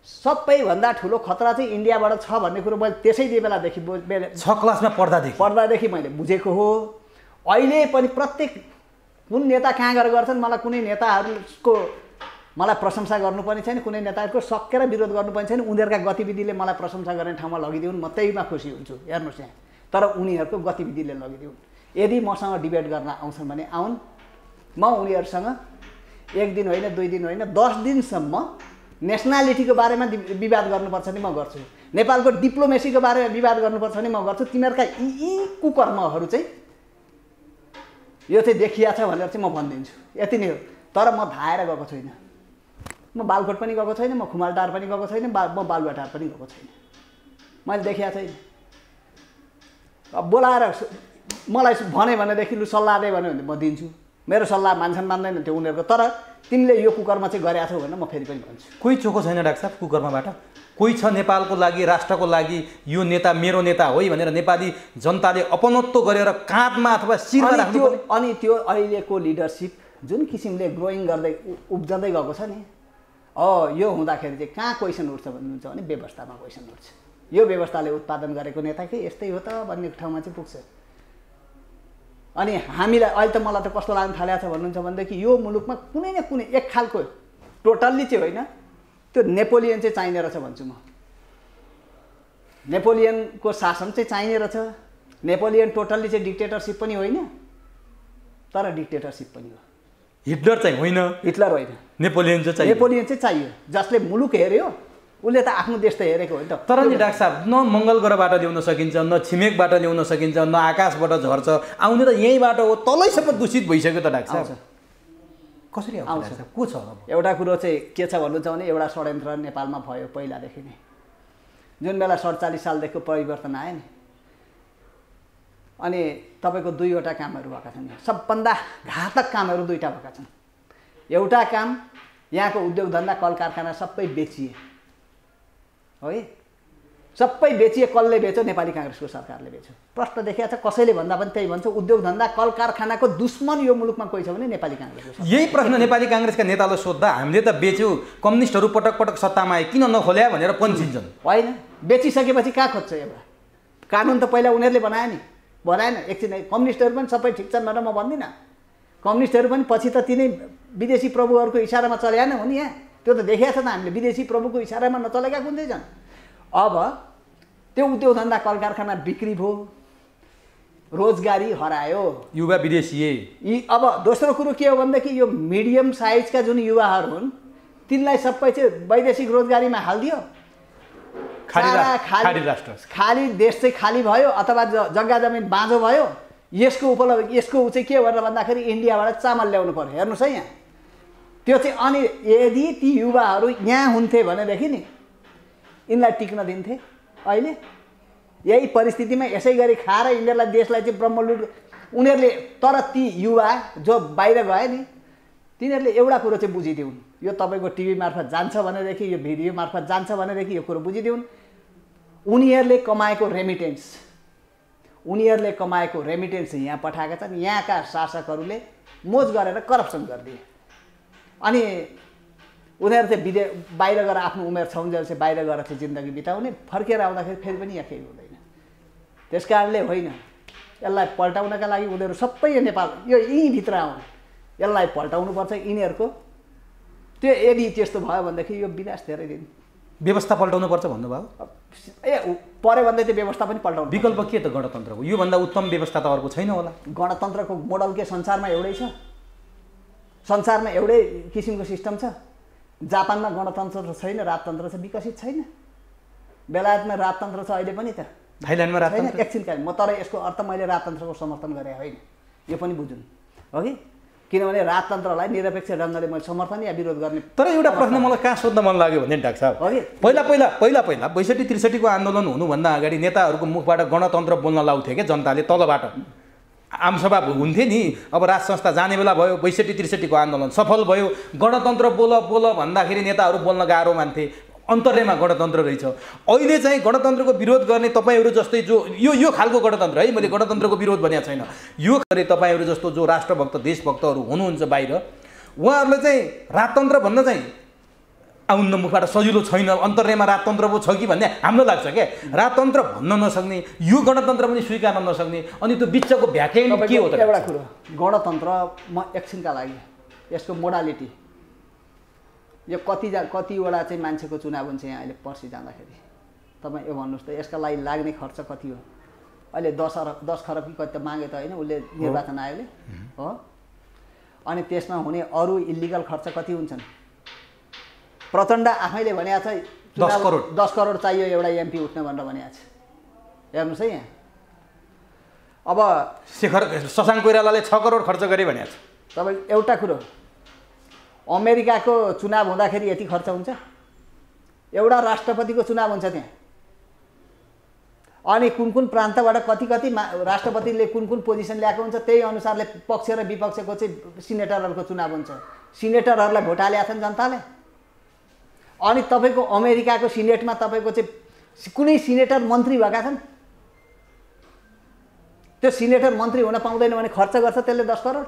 Speaker 2: सबैभन्दा ठुलो खतरा चाहिँ इन्डियाबाट छ भन्ने कुरो मैले त्यसै बेलादेखि
Speaker 4: 6 क्लासमा पढ्दादेखि
Speaker 2: मैले बुझेको हो। अहिले पनि प्रत्येक कुन नेता कहाँ गएर गर्छन्, मलाई कुनै नेताहरूको मलाई प्रशंसा गर्नुपर्ने छैन, कुनै नेताहरूको सकेर विरोध गर्नुपर्ने छैन, उनीहरूका गतिविधिले मलाई प्रशंसा गर्ने ठाउँमा लगिदिउन्, म त्यहीमा खुसी हुन्छु। हेर्नुहोस् यहाँ, तर उनीहरूको गतिविधिले लगिदिउन्। यदि मसँग डिबेट गर्न आउँछन् भने आउन्, म उनीहरूसँग 1 दिन होइन 2 दिन होइन 10 दिनसम्म नेसनालिटीको बारेमा विवाद गर्नुपर्छ भने म गर्छु, नेपालको डिप्लोमेसीको बारेमा विवाद गर्नुपर्छ भने म गर्छु। तिमीहरूका यी कुकर्महरू चाहिँ यो चाहिँ देखिया छ भनेर चाहिँ म भनिदिन्छु, यति नै हो। तर म धाएर गएको छैन, म बालकोट पनि गएको छैन, म खुमालटार पनि गएको छैन, म बालुवाटार पनि गएको छैन, मैले देखिया छैन। अब बोलाएर मलाई भने भनेदेखि लु सल्लाह दे भन्यो भने म दिन्छु, मेरो सल्लाह मान्छन् मान्दैन त्यो उनीहरूको। तर तिमीले यो कुकर्म चाहिँ गरेका छौ भनेर म फेरि पनि भन्छु।
Speaker 4: कोही चोखो छैन डाक्टर साहब कुकर्मबाट? कोही छ नेपालको लागि, राष्ट्रको लागि यो नेता मेरो नेता हो भनेर नेपाली जनताले अपनत्व गरेर काँधमा अथवा शिरमा राख्नुपर्ने?
Speaker 2: अनि त्यो अहिलेको लिडरसिप जुन किसिमले ग्रोइङ गर्दै उब्जँदै गएको छ नि, यो हुँदाखेरि चाहिँ कहाँ क्वेसन उठ्छ भन्नुहुन्छ भने व्यवस्थामा क्वेसन उठ्छ। यो व्यवस्थाले उत्पादन गरेको नेता के यस्तै हो त भन्ने ठाउँमा चाहिँ पुग्छ। अनि हामीलाई अहिले त मलाई त कस्तो लाग्न थालेको छ भन्नुहुन्छ भनेदेखि यो मुलुकमा कुनै न कुनै एक खालको टोटल्ली चाहिँ होइन, त्यो नेपोलियन चाहिँ चाहिने रहेछ भन्छु म। नेपोलियनको शासन चाहिँ चाहिने रहेछ। नेपोलियन टोटल्ली चाहिँ डिक्टेटरसिप पनि होइन, तर डिक्टेटरसिप पनि हो।
Speaker 4: हिटलर चाहिँ होइन,
Speaker 2: हिटलर होइन,
Speaker 4: नेपोलियन चाहिँ
Speaker 2: चाहियो, जसले मुलुक हेऱ्यो उसले त आफ्नो देश त हेरेको हो नि त।
Speaker 4: तर नि डाक्टर साहब, न मङ्गल ग्रहबाट ल्याउन सकिन्छ, न छिमेकबाट ल्याउन सकिन्छ, न आकाशबाट झर्छ, आउने त यहीँबाट हो। तलैसम्म दूषित भइसक्यो त डाक्टर साहब, कसरी आउँछ? को छ अब?
Speaker 2: एउटा कुरो चाहिँ के छ भन्नुहुन्छ भने एउटा षड्यन्त्र नेपालमा भयो पहिलादेखि नै। जुन बेला 47 सालदेखि परिवर्तन आयो नि, अनि तपाईँको 2वटा कामहरू भएका छन्। सबभन्दा घातक कामहरू 2टा भएका छन्। एउटा काम यहाँको उद्योग धन्दा कल कारखाना सबै बेचिए, है, सबै बेचिए। कसले बेच्यो? नेपाली काङ्ग्रेसको सरकारले बेच्यो। प्रश्न देखिया छ, कसैले भन्दा पनि त्यही भन्छ, उद्योग धन्दा कल कारखानाको दुश्मन यो मुलुकमा कोही छ भने नेपाली काङ्ग्रेसको।
Speaker 4: यही प्रश्न नेपाली काङ्ग्रेसका नेतालाई सोद्धा हामीले त बेच्यौँ, कम्युनिस्टहरू पटक पटक सत्तामा आए, किन नखोल्या भनेर पन्छिन्छन्।
Speaker 2: होइन, बेचिसकेपछि कहाँ खोज्छ? एउटा कानुन त पहिला उनीहरूले बनायो नि, बनाएन? एकछिन, कम्युनिस्टहरू पनि सबै ठिक छन् भनेर म भन्दिनँ। कम्युनिस्टहरू पनि पछि त तिनै विदेशी प्रभुहरूको इसारामा चलेन हो नि। यहाँ त्यो त देखिया छ त हामीले, विदेशी प्रभुको इसारामा नचलेका कुन चाहिँ छन्। अब त्यो उद्योग धन्दा कल कारखाना बिक्री भयो, रोजगारी हरायो,
Speaker 4: युवा विदेशी।
Speaker 2: अब दोस्रो कुरो के हो भनेदेखि यो मिडियम साइजका जुन युवाहरू हुन् तिनलाई सबै चाहिँ वैदेशिक रोजगारीमा हालिदियो। खाली देश चाहिँ खाली भयो अथवा जग्गा जमिन बाँझो भयो। यसको ऊ चाहिँ के भनेर भन्दाखेरि इन्डियाबाट चामल ल्याउनु पर्यो। हेर्नुहोस् है, यहाँ त्यो चाहिँ। अनि यदि ती युवाहरू यहाँ हुन्थे भनेदेखि नि यिनलाई टिक्न दिन्थे। अहिले यही परिस्थितिमा यसै गरी खाएर यिनीहरूलाई देशलाई चाहिँ ब्रह्मलुट उनीहरूले। तर ती युवा जो बाहिर गए नि तिनीहरूले एउटा कुरो चाहिँ बुझिदिउन्, यो तपाईँको टिभी मार्फत जान्छ भनेदेखि, यो भिडियो मार्फत जान्छ भनेदेखि यो कुरो बुझिदिउन्, उनीहरूले कमाएको रेमिटेन्स यहाँ पठाएका छन्। यहाँका शासकहरूले मोज गरेर करप्सन गरिदिए। अनि उनीहरू चाहिँ बाहिर गएर आफ्नो उमेर छौन्जेल चाहिँ बाहिर गएर चाहिँ जिन्दगी बिताउने, फर्केर आउँदाखेरि फेरि पनि यहाँ केही हुँदैन। त्यस कारणले होइन, यसलाई पल्टाउनका लागि उनीहरू सबै नेपाल यो यहीँभित्र आउन्, यसलाई पल्टाउनुपर्छ यिनीहरूको। त्यो यदि त्यस्तो भयो भनेदेखि यो विनाश धेरै दिन।
Speaker 4: व्यवस्था पल्टाउनुपर्छ भन्नुभयो।
Speaker 2: पऱ्यो भन्दै त्यो व्यवस्था पनि पल्टाउनु।
Speaker 4: विकल्प के त गणतन्त्रको? योभन्दा उत्तम व्यवस्था त अर्को छैन होला।
Speaker 2: गणतन्त्रको मोडल के संसारमा एउटै छ? संसारमा एउटै किसिमको सिस्टम छ। जापानमा गणतन्त्र छैन, राजतन्त्र छ, विकसित छैन। बेलायतमा राजतन्त्र छ अहिले पनि त।
Speaker 4: थाइल्यान्डमा राजतन्त्र
Speaker 2: एकछिन म तर यसको अर्थ मैले राजतन्त्रको समर्थन गरे होइन, यो पनि बुझुन् हो कि? किनभने राजतन्त्रलाई निरपेक्ष ढङ्गले मैले समर्थन या विरोध गर्ने।
Speaker 4: तर एउटा प्रश्न मलाई कहाँ सोध्न मन लाग्यो भने डाक्टर साहब, पहिला 62-63को आन्दोलन हुनुभन्दा अगाडि नेताहरूको मुखबाट गणतन्त्र बोल्न लाउँथे क्या जनताले तलबाट। आमसभा हुन्थे नि। अब राज संस्था जाने बेला भयो, 62-63को आन्दोलन सफल भयो, गणतन्त्र बोल भन्दाखेरि नेताहरू बोल्न गाह्रो मान्थे। अन्तर्यमा गणतन्त्र रहेछ। अहिले चाहिँ गणतन्त्रको विरोध गर्ने तपाईँहरू जस्तै जो यो खालको गणतन्त्र है, मैले गणतन्त्रको विरोध भनेको छैन, यो गरे तपाईँहरू जस्तो जो राष्ट्रभक्त देशभक्तहरू हुनुहुन्छ बाहिर, उहाँहरूले चाहिँ राजतन्त्र भन्न चाहिँ आउन्न मुखबाट सजिलो छैन। अन्तर्यमा राजतन्त्र पो छ कि भन्ने हाम्रो लाग्छ क्या। राजतन्त्र भन्न नसक्ने, यो गणतन्त्र पनि स्वीकार्न नसक्ने, अनि त्यो बिचको भ्याकेन्ट के हो त?
Speaker 2: एउटा कुरो, गणतन्त्र म एकछिनका लागि यसको मोडालिटी यो कतिवटा चाहिँ मान्छेको चुनाव हुन्छ यहाँ अहिले पर्सि जाँदाखेरि तपाईँ यो भन्नुहोस् त यसका लागि लाग्ने खर्च कति हो अहिले 10 खरब कि कति त मागे त होइन उसले निर्वाचन आयोगले हो अनि त्यसमा हुने अरू इलिगल खर्च कति हुन्छन् प्रचण्ड आफैले भनेको छ 10 करोड चाहियो एउटा एमपी उठ्न भनेर भनेको छ हेर्नुहोस् है यहाँ अब
Speaker 4: शशाङ्क कोइरालाले 6 करोड खर्च गरे भनेको छ
Speaker 2: तपाईँ एउटा कुरो अमेरिकाको चुनाव हुँदाखेरि यति खर्च हुन्छ एउटा राष्ट्रपतिको चुनाव हुन्छ त्यहाँ अनि कुन प्रान्तबाट कति राष्ट्रपतिले कुन पोजिसन ल्याएको हुन्छ त्यही अनुसारले पक्ष र विपक्षको चाहिँ सिनेटरहरूको चुनाव हुन्छ सिनेटरहरूलाई भोट हालेका छन् जनताले अनि तपाईँको अमेरिकाको सिनेटमा तपाईँको चाहिँ कुनै सिनेटर मन्त्री भएका छन् त्यो सिनेटर मन्त्री हुन पाउँदैन भने खर्च गर्छ त्यसले 10 करोड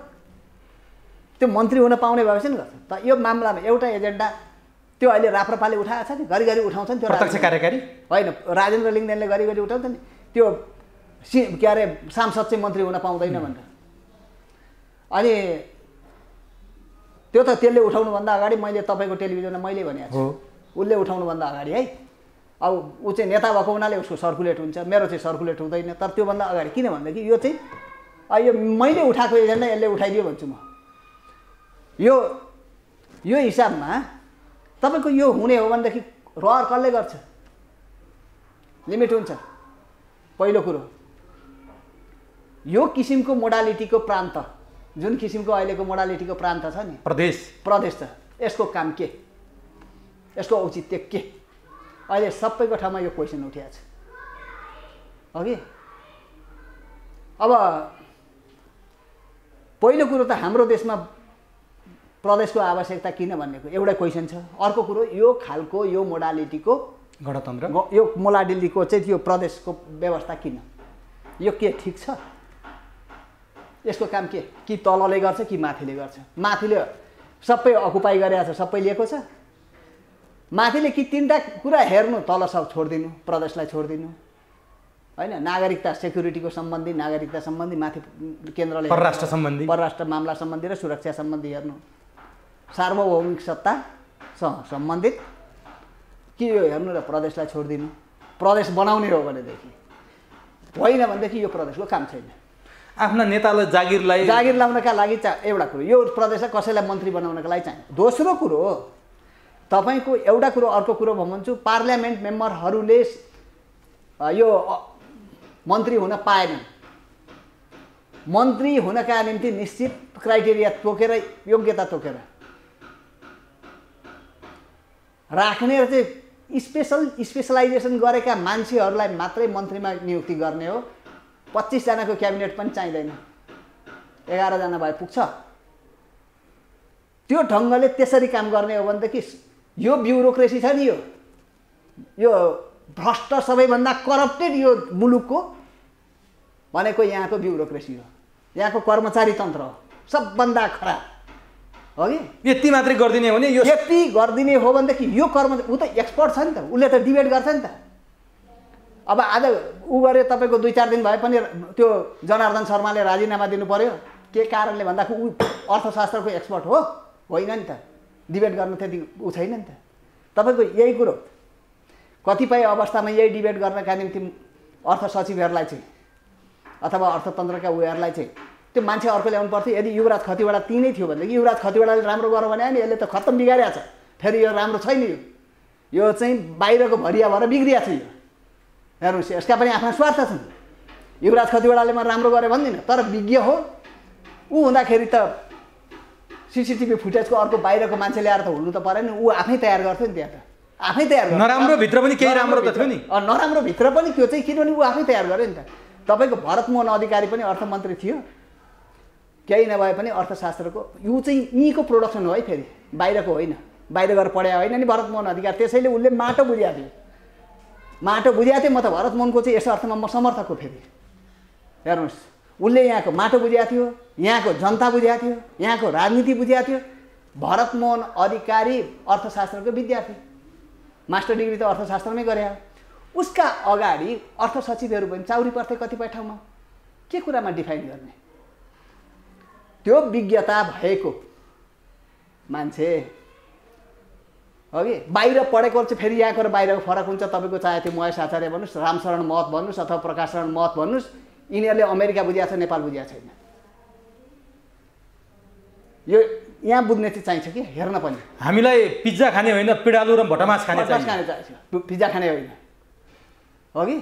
Speaker 2: त्यो मन्त्री हुन पाउने भएपछि नि गर्छ त यो मामलामा एउटा एजेन्डा त्यो अहिले राप्रपाले उठाएको छ नि घरिघरि उठाउँछ नि त्यो
Speaker 4: प्रत्यक्ष कार्यकारी
Speaker 2: होइन राजेन्द्र लिङ्गदेनले घरिघरि उठाउँछ नि त्यो के अरे सांसद चाहिँ मन्त्री हुन पाउँदैन भनेर अनि त्यो त त्यसले उठाउनुभन्दा अगाडि मैले तपाईँको टेलिभिजनमा मैले भनेको छु उसले उठाउनुभन्दा अगाडि है अब ऊ चाहिँ नेता भएको हुनाले उसको सर्कुलेट हुन्छ मेरो चाहिँ सर्कुलेट हुँदैन तर त्योभन्दा अगाडि किन भन्दाखेरि यो चाहिँ यो मैले उठाएको एजेन्डा यसले उठाइदियो भन्छु म यो हिसाबमा तपाईँको यो हुने हो भनेदेखि रहर कसले गर्छ लिमिट हुन्छ पहिलो कुरो यो किसिमको मोडालिटीको प्रान्त जुन किसिमको अहिलेको मोडालिटीको प्रान्त छ नि प्रदेश छ यसको काम के यसको औचित्य के अहिले सबैको ठाउँमा यो क्वेसन उठिएको छ अघि अब पहिलो कुरो त हाम्रो देशमा प्रदेशको आवश्यकता किन भन्ने एउटा क्वेसन छ अर्को कुरो यो खालको यो मोडालिटीको
Speaker 4: गणतन्त्र
Speaker 2: यो मोडालिटीको चाहिँ यो प्रदेशको व्यवस्था किन यो के ठिक छ यसको काम के कि तलले गर्छ कि माथिले गर्छ माथिले सबै अकुपाई गरेको छ सबै लिएको छ माथिले कि 3टा कुरा हेर्नु तल सब छोडिदिनु प्रदेशलाई छोडिदिनु हैन नागरिकता सेक्युरिटीको सम्बन्धी नागरिकता सम्बन्धी माथि केन्द्रले परराष्ट्र मामला सम्बन्धी र सुरक्षा सम्बन्धी हेर्नु सार्वभौमिक सत्तासँग सम्बन्धित के यो हेर्नु र प्रदेशलाई छोडिदिनु प्रदेश बनाउने हो भनेदेखि होइन भनेदेखि यो प्रदेशको काम छैन
Speaker 4: आफ्ना नेतालाई जागिर
Speaker 2: लाउनका लागि एउटा कुरो यो प्रदेशलाई कसैलाई मन्त्री बनाउनका लागि चाहिन्छ दोस्रो कुरो तपाईको एउटा कुरो अर्को कुरो भन्छु पार्लियामेन्ट मेम्बरहरूले यो मन्त्री हुन पाएनन् मन्त्री हुनका निम्ति निश्चित क्राइटेरिया तोकेर योग्यता तोकेर राख्ने र चाहिँ स्पेसलाइजेसन गरेका मान्छेहरूलाई मात्रै मन्त्रीमा नियुक्ति गर्ने हो 25 जनाको क्याबिनेट पनि चाहिँदैन 11 जना भए पुग्छ त्यो ढङ्गले त्यसरी काम गर्ने हो भनेदेखि यो ब्युरोक्रेसी छ नि यो भ्रष्ट सबैभन्दा करप्टेड यो मुलुकको भनेको यहाँको ब्युरोक्रेसी हो यहाँको कर्मचारी तन्त्र हो सबभन्दा खराब हो कि
Speaker 4: यति मात्रै गरिदिने हो भने यो
Speaker 2: यति गरिदिने हो भनेदेखि यो ऊ त एक्सपर्ट छ नि त उसले त डिबेट गर्छ नि त अब आज ऊ गरे तपाईँको 2-4 दिन भए पनि त्यो जनार्दन शर्माले राजीनामा दिनु पर्यो के कारणले भन्दाखेरि ऊ अर्थशास्त्रको एक्सपर्ट हो होइन नि त डिबेट गर्न त्यति ऊ छैन नि त तपाईँको यही कुरो कतिपय अवस्थामा यही डिबेट गर्नका निम्ति अर्थ सचिवहरूलाई चाहिँ अथवा अर्थतन्त्रका उयोहरूलाई चाहिँ त्यो मान्छे अर्को ल्याउनु पर्थ्यो यदि युवराज खतिवडा तिनै थियो भनेदेखि युवराज खतिवडाले राम्रो गर भने नि यसले त खत्तम बिगारेको छ फेरि यो राम्रो छैन यो चाहिँ बाहिरको भरिया भएर बिग्रिया छ यो हेर्नुहोस् यसका पनि आफ्ना स्वार्थ छन् युवराज खतिवडाले म राम्रो गरेँ भन्दिनँ तर विज्ञ हो ऊ हुँदाखेरि त सीसीटीभी फुटेजको अर्को बाहिरको मान्छे ल्याएर त हुनु त परेन ऊ आफै तयार गर्थ्यो नि त्यहाँ त आफै तयार गर्छ
Speaker 4: नराम्रो भित्र पनि केही राम्रो त थियो नि
Speaker 2: नराम्रो भित्र पनि त्यो चाहिँ किनभने ऊ आफै तयार गर्यो नि त तपाईँको भरतमोहन अधिकारी पनि अर्थमन्त्री थियो केही नभए पनि अर्थशास्त्रको यो चाहिँ यहीँको प्रोडक्सन हो है फेरि बाहिरको होइन बाहिर गएर पढाए होइन नि भरतमोहन अधिकारी त्यसैले उसले माटो बुझाएको थियो माटो बुझाएको थियो म त भरतमोहनको चाहिँ यस अर्थमा म समर्थक हो फेरि हेर्नुहोस् उसले यहाँको माटो बुझाएको थियो यहाँको जनता बुझाएको थियो यहाँको राजनीति बुझाएको थियो भरतमोहन अधिकारी अर्थशास्त्रको विद्यार्थी मास्टर डिग्री त अर्थशास्त्रमै गरे उसका अगाडि अर्थ सचिवहरू पनि चाउरी पर्थे कतिपय ठाउँमा के कुरामा डिफाइन गर्ने त्यो विज्ञता भएको मान्छे अघि बाहिर पढेको चाहिँ फेरि यहाँको र बाहिरको फरक हुन्छ। तपाईँको चाहे त्यो महेश आचार्य भन्नुहोस्, रामशरण महत भन्नुहोस् अथवा प्रकाश शरण महत भन्नुहोस्, यिनीहरूले अमेरिका बुझिएको छ, नेपाल बुझिएको छैन। यो यहाँ बुझ्ने चाहिँ चाहिन्छ कि हेर्न पनि।
Speaker 4: हामीलाई पिज्जा खाने होइन, पिडालु र भटमास खाने
Speaker 2: चाहिन्छ, पिज्जा खाने होइन अघि।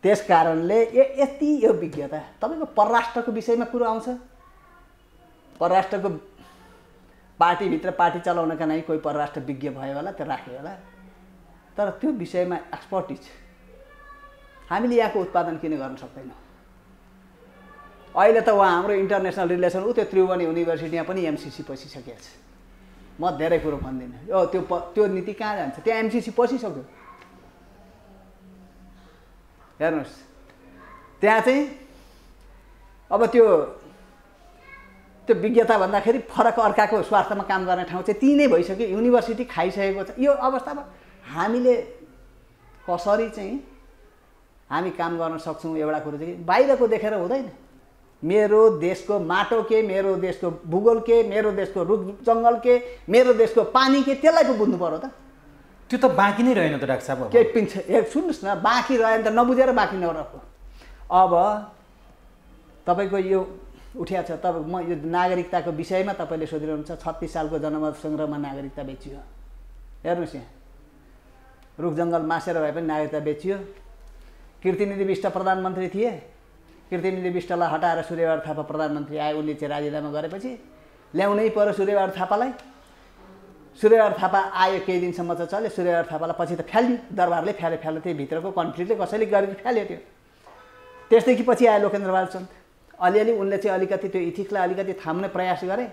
Speaker 2: त्यस कारणले यति यो विज्ञता तपाईँको परराष्ट्रको विषयमा कुरो आउँछ। परराष्ट्रको पार्टीभित्र पार्टी चलाउनका लागि कोही परराष्ट्र विज्ञ भयो होला, त्यो राख्यो होला, तर त्यो विषयमा एक्सपर्टिज हामीले यहाँको उत्पादन किन गर्न सक्दैनौँ? अहिले त उहाँ हाम्रो इन्टरनेसनल रिलेसन त्यो त्रिभुवन युनिभर्सिटीमा पनि एमसिसी पसिसकेको छ। म धेरै कुरो भन्दिनँ, यो त्यो नीति कहाँ जान्छ? त्यहाँ एमसिसी पसिसक्यो। हेर्नुहोस् त्यहाँ चाहिँ अब त्यो विज्ञता भन्दाखेरि फरक अर्काको स्वार्थमा काम गर्ने ठाउँ चाहिँ ती नै भइसक्यो। युनिभर्सिटी खाइसकेको छ। यो अवस्थामा हामीले कसरी चाहिँ हामी काम गर्न सक्छौँ? एउटा कुरो चाहिँ बाहिरको देखेर हुँदैन। मेरो देशको माटो के, मेरो देशको भूगोल के, मेरो देशको रुख जङ्गल के, मेरो देशको पानी के, त्यसलाई पो बुझ्नु पर्यो त।
Speaker 4: त्यो त बाँकी नै रहेन त डाक्टर साहब।
Speaker 2: केही पिन्छ सुन्नुहोस् न, बाँकी रहेन त नबुझेर बाँकी नरहेको। अब तपाईँको यो उठिया छ, तपाईँ म यो नागरिकताको विषयमा तपाईँले सोधिरहनुहुन्छ। 36 सालको जनमत सङ्ग्रहमा नागरिकता बेचियो। हेर्नुहोस् यहाँ रुख जङ्गल मासेर भए पनि नागरिकता बेचियो। कीर्तिनिधि विष्ट प्रधानमन्त्री थिए। कीर्तिनिधि विष्टलाई हटाएर सूर्यबहादुर थापा प्रधानमन्त्री आए। उनले चाहिँ राजीनामा गरेपछि ल्याउनै पर्यो सूर्यबहादुर थापालाई। सूर्यबहादुर थापा आयो, केही दिनसम्म चाहिँ चल्यो। सूर्यबहादुर थापालाई पछि त फ्याल्यो, दरबारले फ्याल्यो। त्यही भित्रको कन्फ्लिक्टले कसैले गरेर फ्याल्यो त्यो। त्यसदेखि पछि आयो लोकेन्द्रबहादुर चन्द। अलिअलि उनले चाहिँ अलिकति त्यो इथिक्सलाई अलिकति थाम्ने प्रयास गरे।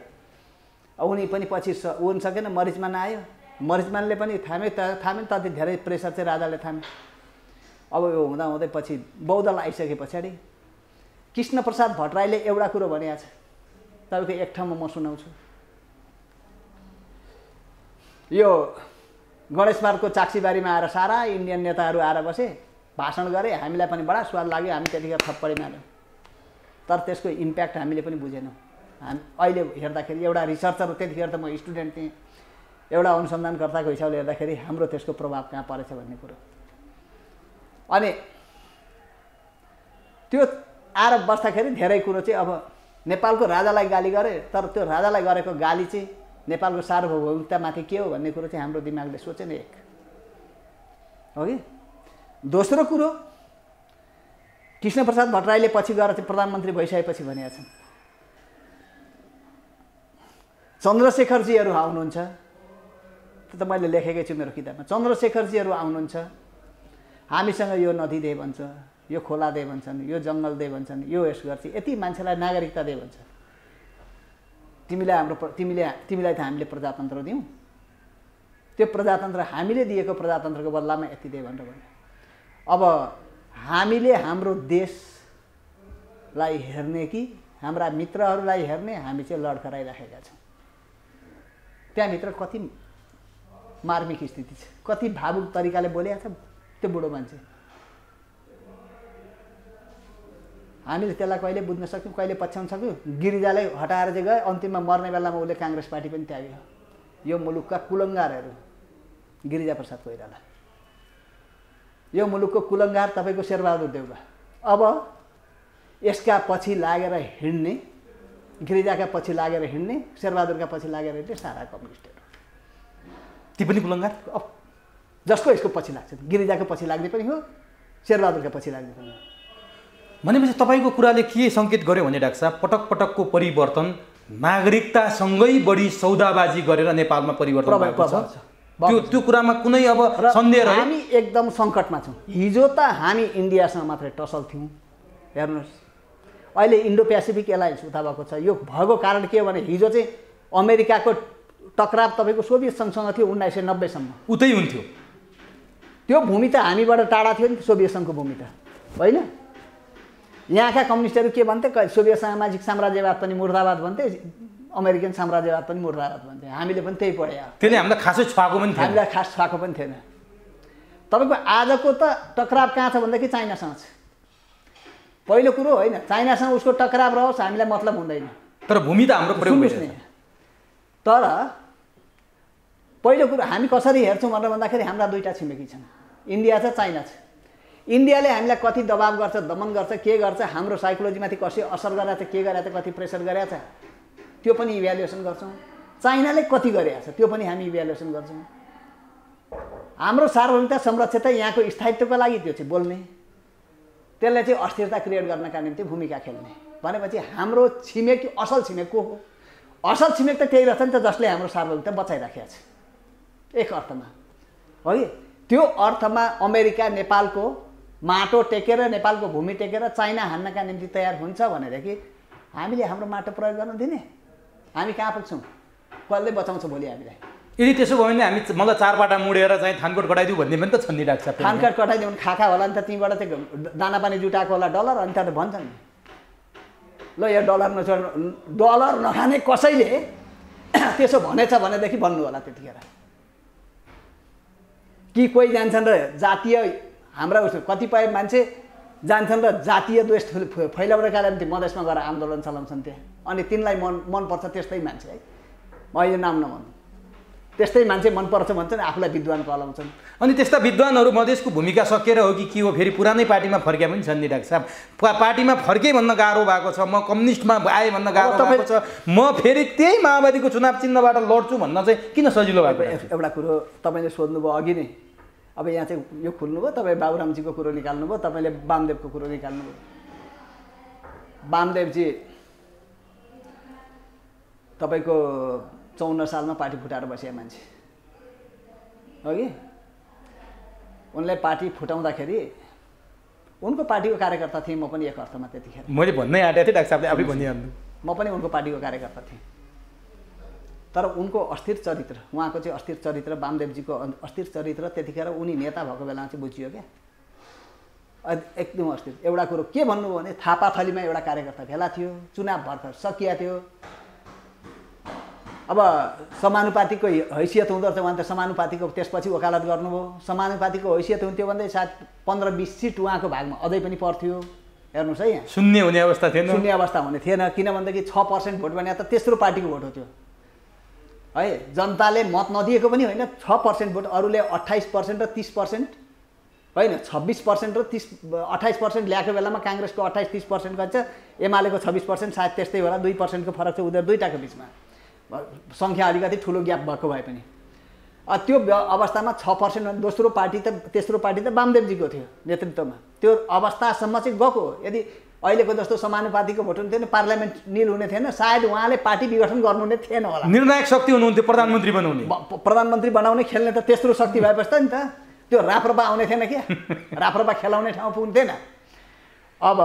Speaker 2: उनी पनि पछि उन सकेन, मरिचमान आयो। मरिचमानले पनि थामे त धेरै प्रेसर चाहिँ राजाले थामे। अब यो हुँदा हुँदै पछि बौद्धल आइसके पछाडि कृष्णप्रसाद भट्टराईले एउटा कुरो भनेको छ, तपाईँको एक ठाउँमा म सुनाउँछु। यो गणेश पार्कको चाक्सीबारीमा आएर सारा इन्डियन नेताहरू आएर बसे, भाषण गरे। हामीलाई पनि बडा स्वाद लाग्यो, हामी त्यतिखेर थप्पडी मार्यौँ। तर त्यसको इम्प्याक्ट हामीले पनि बुझेनौँ। हामी अहिले हेर्दाखेरि एउटा रिसर्चर, त्यतिखेर त म स्टुडेन्ट थिएँ, एउटा अनुसन्धानकर्ताको हिसाबले हेर्दाखेरि हाम्रो त्यसको प्रभाव कहाँ परेछ भन्ने कुरो। अनि त्यो आएर बस्दाखेरि धेरै कुरो चाहिँ अब नेपालको राजालाई गाली गरे, तर त्यो राजालाई गरेको गाली चाहिँ नेपालको सार्वभौमिकतामाथि के हो भन्ने कुरो चाहिँ हाम्रो दिमागले सोचेन एक। हो कि दोस्रो कुरो, कृष्णप्रसाद भट्टराईले पछि गएर चाहिँ प्रधानमन्त्री भइसकेपछि भनेका छन्, चन्द्रशेखरजीहरू आउनुहुन्छ। त्यो त मैले लेखेकै छु मेरो किताबमा। चन्द्रशेखरजीहरू आउनुहुन्छ, हामीसँग यो नदी दे भन्छ, यो खोला दे भन्छन्, यो जङ्गल दे भन्छन्, यो यस गर्छ, यति मान्छेलाई नागरिकता दे भन्छ। तिमीलाई त हामीले प्रजातन्त्र दियौँ, त्यो प्रजातन्त्र हामीले दिएको प्रजातन्त्रको बदलामा यति दे भनेर भन्यो। अब हामीले हाम्रो देशलाई हेर्ने कि हाम्रा मित्रहरूलाई हेर्ने, हामी चाहिँ लड्खराइराखेका छौँ। त्यहाँभित्र कति मार्मिक स्थिति छ, कति भावुक तरिकाले बोलेको छ त्यो बुढो मान्छे। हामीले त्यसलाई कहिले बुझ्न सक्यौँ, कहिले पछ्याउन सक्यौँ? गिरिजालाई हटाएर चाहिँ गए, अन्तिममा मर्ने बेलामा उसले काङ्ग्रेस पार्टी पनि त्याग्यो। यो मुलुकका कुलङ्गारहरू, गिरिजाप्रसाद कोइराला, यो मुलुकको कुलङ्गार तपाईँको शेरबहादुर देउवा। अब यसका पछि लागेर हिँड्ने, गिरिजाका पछि लागेर हिँड्ने, शेरबहादुरका पछि लागेर हिँड्ने सारा कम्युनिस्टहरू,
Speaker 4: ती पनि कुलङ्गार।
Speaker 2: अब जसको यसको पछि लाग्छ, गिरिजाको पछि लाग्ने पनि हो, शेरबहादुरका पछि लाग्ने पनि हो।
Speaker 4: भनेपछि तपाईँको कुराले के सङ्केत गर्यो भने डाक्टर साहब, पटक पटकको परिवर्तन नागरिकतासँगै बढी सौदाबाजी गरेर नेपालमा परिवर्तन भएको छ। त्यो कुरामा कुनै अब सन्देह रह्यो?
Speaker 2: हामी एकदम सङ्कटमा छौँ। हिजो त हामी इन्डियासँग मात्रै टसल थियौँ। हेर्नुहोस् अहिले इन्डो पेसिफिक एलायन्स उता भएको छ। यो भएको कारण के हो भने हिजो चाहिँ अमेरिकाको टकराव तपाईँको सोभियत सङ्घसँग थियो 1990 सम्म।
Speaker 4: उतै हुन्थ्यो
Speaker 2: त्यो भूमि त हामीबाट टाढा थियो नि, सोभियत सङ्घको भूमि त होइन। यहाँका कम्युनिस्टहरू के भन्थे, सोभियत सामाजिक साम्राज्यवाद पनि मुर्दाबाद भन्थे, अमेरिकन साम्राज्यवाद पनि मुर्दाबाद भन्थे। हामीले पनि त्यही पढे।
Speaker 4: त्यसले हामीलाई खासै छुवाएको पनि थिएन,
Speaker 2: हामीलाई खास छुवाएको पनि थिएन। तपाईँको आजको त टकराव कहाँ छ भन्दाखेरि चाइनासँग छ। पहिलो कुरो होइन, चाइनासँग उसको टकराव रहोस्, हामीलाई मतलब हुँदैन।
Speaker 4: तर भूमि त हाम्रो प्रयोग भइरहेछ।
Speaker 2: तर पहिलो कुरो हामी कसरी हेर्छौँ भनेर भन्दाखेरि हाम्रा दुईवटा छिमेकी छन्, इन्डिया छ, चाइना छ। इन्डियाले हामीलाई कति दबाब गर्छ, दमन गर्छ, के गर्छ, हाम्रो साइकोलोजीमाथि कसरी असर गरेछ, के गरेछ, कति प्रेसर गरेछ, त्यो पनि इभ्यालुएसन गर्छौँ। चाइनाले कति गरेछ त्यो पनि हामी इभ्यालुएसन गर्छौँ। हाम्रो सार्वभौमिकता संरक्षित यहाँको स्थायित्वको लागि त्यो चाहिँ बोल्ने, त्यसलाई चाहिँ अस्थिरता क्रिएट गर्नका निम्ति भूमिका खेल्ने भनेपछि हाम्रो छिमेकी असल छिमेक को हो? असल छिमेक त त्यही रहेछ नि त जसले हाम्रो सार्वभौमिकता बचाइराखेको छ एक अर्थमा, हो कि? त्यो अर्थमा अमेरिका नेपालको माटो टेकेर, नेपालको भूमि टेकेर चाइना हान्नका निम्ति तयार हुन्छ भनेदेखि हामीले हाम्रो माटो प्रयोग गर्न दिने? हामी कहाँ पुग्छौँ? कसले बचाउँछ भोलि हामीलाई?
Speaker 4: यदि त्यसो भयो भने हामी मलाई 4 पाटा मुडेर चाहिँ थानकोट कटाइदिउँ भन्ने पनि त छ नि डाक्टर साहब।
Speaker 2: थानकोट कटाइदिउँ भने खाखा होला नि त, त्यहीँबाट चाहिँ दाना पानी जुटाएको होला डलर, अनि त्यहाँ त भन्छ नि ल यो डलर नखाने कसैले त्यसो भनेछ भनेदेखि भन्नु होला त्यतिखेर। कि कोही जान्छन् र जातीय हाम्रा कतिपय मान्छे जान्छन् र जातीय द्वेष फैलाउनका निम्ति मधेसमा गएर आन्दोलन चलाउँछन् त्यहाँ, अनि तिनलाई मनपर्छ त्यस्तै मान्छे है, अहिले नाम नभन्नु, त्यस्तै मान्छे मनपर्छ भन्छन्, आफूलाई विद्वान कहलाउँछन्।
Speaker 4: अनि त्यस्ता विद्वानहरू मधेसको भूमिका सकेर हो कि के हो? फेरि पुरानै पार्टीमा फर्किया पनि छन् नि डाक्टर साहब। पार्टीमा फर्के भन्न गाह्रो भएको छ, म कम्युनिस्टमा आएँ भन्न गाह्रो भएको छ, म फेरि त्यही माओवादीको चुनाव चिन्हबाट लड्छु भन्न चाहिँ किन सजिलो भएको?
Speaker 2: एउटा कुरो तपाईँले सोध्नुभयो अघि नै, अब यहाँ चाहिँ यो खुल्नुभयो, तपाईँ बाबुरामजीको कुरो निकाल्नुभयो, तपाईँले वामदेवको कुरो निकाल्नुभयो। वामदेवजी तपाईँको 54 सालमा पार्टी फुटाएर बसेका मान्छे हो कि? उनले पार्टी फुटाउँदाखेरि उनको पार्टीको कार्यकर्ता थिएँ म पनि एक अर्थमा त्यतिखेर।
Speaker 4: मैले भन्नै आँटेको थिएँ डाक्टर साहबले आफै भनिहाल्नु।
Speaker 2: म पनि उनको पार्टीको कार्यकर्ता थिएँ, तर उनको अस्थिर चरित्र, उहाँको चाहिँ अस्थिर चरित्र, वामदेवजीको अस्थिर चरित्र त्यतिखेर उनी नेता भएको बेलामा चाहिँ बुझियो क्या, एकदम अस्थिर। एउटा कुरो के भन्नुभयो भने थापाथलीमा एउटा कार्यकर्ता भेला थियो, चुनाव भर्खर सकिया थियो, अब समानुपातिको हैसियत हुँदो रहेछ, उहाँ त समानुपातिको त्यसपछि वकालत गर्नुभयो, समानुपातिको हैसियत हुन्थ्यो भन्दै सायद 15-20 सिट उहाँको भागमा अझै पनि पर्थ्यो। हेर्नुहोस् है, यहाँ
Speaker 4: शून्य हुने अवस्था थिएन,
Speaker 2: शून्य अवस्था हुने थिएन, किनभनेदेखि 6% भोट भने त तेस्रो पार्टीको भोट हो त्यो है, जनताले मत नदिएको पनि होइन, 6% भोट, अरूले 28% र 30% होइन, 26% र 28% ल्याएको बेलामा काङ्ग्रेसको 28-30% गन्छ, एमालेको 26%, सायद त्यस्तै होला, 2%को फरक छ उनीहरू दुईटाको बिचमा, सङ्ख्या अलिकति ठुलो ग्याप भएको भए पनि। त्यो अवस्थामा 6% दोस्रो पार्टी त तेस्रो पार्टी त वामदेवजीको थियो नेतृत्वमा, त्यो अवस्थासम्म चाहिँ गएको। यदि अहिलेको जस्तो समानुपातिको भोट हुन्थ्यो भने पार्लियामेन्ट निल हुने थिएन, सायद उहाँले पार्टी विघटन गर्नुहुने थिएन होला,
Speaker 4: निर्णायक शक्ति हुनुहुन्थ्यो, प्रधानमन्त्री बनाउने,
Speaker 2: प्रधानमन्त्री बनाउने खेल्ने त तेस्रो शक्ति भएपछि त नि त त्यो राप्रपा आउने थिएन क्या, राप्रपा खेलाउने ठाउँ पुग्थेन। अब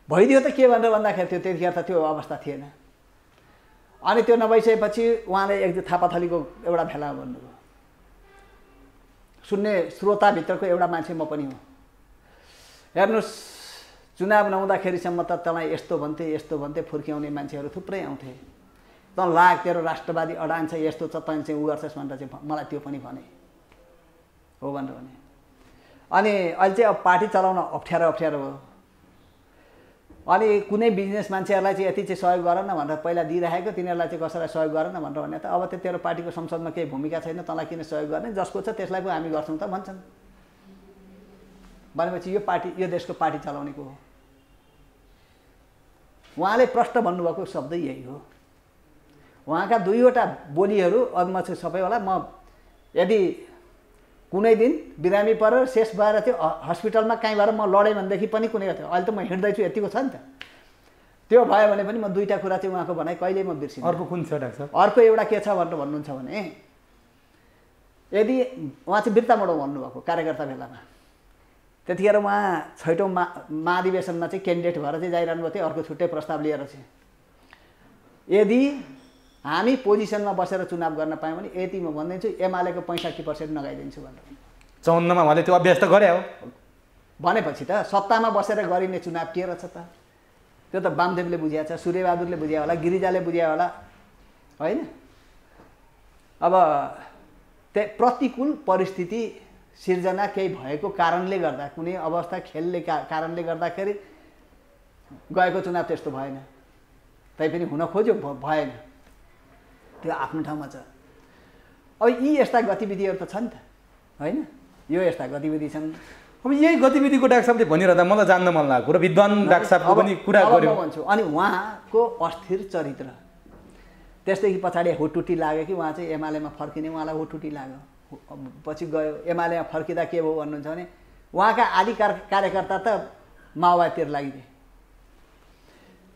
Speaker 2: भइदियो त के भनेर भन्दाखेरि त्यो त्यतिखेर त त्यो अवस्था थिएन। अनि त्यो नभइसकेपछि उहाँले एक थापाथलीको एउटा भेला भन्नुभयो, सुन्ने श्रोताभित्रको एउटा मान्छे म पनि हो। हेर्नुहोस्, चुनाव नहुँदाखेरिसम्म त तँलाई यस्तो भन्थे यस्तो भन्थे फुर्क्याउने मान्छेहरू थुप्रै आउँथे, तँ लाग तेरो राष्ट्रवादी अडान छ, यस्तो छ, तँ चाहिँ उ गर्छस् भनेर चाहिँ मलाई त्यो पनि भने हो भनेर भने। अनि अहिले चाहिँ अब पार्टी चलाउन अप्ठ्यारो हो, अनि कुनै बिजनेस मान्छेहरूलाई चाहिँ यति चाहिँ सहयोग गर न भनेर पहिला दिइराखेको, तिनीहरूलाई चाहिँ कसैलाई सहयोग गर न भनेर भने त अब त तेरो पार्टीको संसदमा केही भूमिका छैन, तँलाई किन सहयोग गर्ने, जसको छ त्यसलाई पो हामी गर्छौँ त भन्छन्। भनेपछि यो पार्टी यो देशको पार्टी चलाउनेको हो। उहाँले प्रश्न भन्नुभएको शब्द यही हो। उहाँका दुईवटा बोलीहरू अब म चाहिँ सबै होला, म यदि कुनै दिन बिरामी परेर शेष भएर त्यो हस्पिटलमा कहीँ भएर म लडेँ भनेदेखि पनि कुनै थियो, अहिले त म हिँड्दैछु यतिको छ नि त, त्यो भयो भने पनि म दुईवटा कुरा चाहिँ उहाँको भनाइ कहिले म बिर्सिन्छु।
Speaker 4: अर्को कुन छ डाक्टर साहब?
Speaker 2: अर्को एउटा के छ भनेर भन्नुहुन्छ भने, यदि उहाँ चाहिँ बिर्ता मोडौँ भन्नुभएको कार्यकर्ता बेलामा, त्यतिखेर उहाँ छैटौँ महाधिवेशनमा चाहिँ क्यान्डिडेट भएर चाहिँ जाइरहनु भएको थियो, अर्को छुट्टै प्रस्ताव लिएर चाहिँ, यदि हामी पोजिसनमा बसेर चुनाव गर्न पायौँ भने यति म भनिदिन्छु एमालेको 65% नगाइदिन्छु भनेर।
Speaker 4: 54 मा उहाँले त्यो अभ्यास त गरे हो
Speaker 2: भनेपछि त सत्तामा बसेर गरिने चुनाव के रहेछ त? त्यो त वामदेवले बुझ्या छ, सूर्यबहादुरले बुझ्या होला, गिरिजाले बुझ्या होला होइन। अब प्रतिकूल परिस्थिति सिर्जना केही भएको कारणले गर्दा, कुनै अवस्था खेल्ने कारणले गर्दाखेरि गएको चुनाव त्यस्तो भएन, तैपनि हुन खोज्यो भएन, त्यो आफ्नो ठाउँमा छ। अब यी यस्ता गतिविधिहरू त छन् त होइन, यो यस्ता गतिविधि छन्।
Speaker 4: अब यही गतिविधिको डाक्टर साहबले भनिरहँदा मलाई जान्न मन लागेको र विद्वान डाक्टर साहबको पनि कुरा गर्यो
Speaker 2: भन्छु। अनि उहाँको अस्थिर चरित्र, त्यसदेखि पछाडि हुटुटी लाग्यो कि उहाँ चाहिँ एमालेमा फर्किने, उहाँलाई हुटुटी लाग्यो, पछि गयो एमालेमा फर्किँदा के भयो भन्नुहुन्छ भने उहाँका आदि कार्यकर्ता त माओवादीतिर लागिदिए।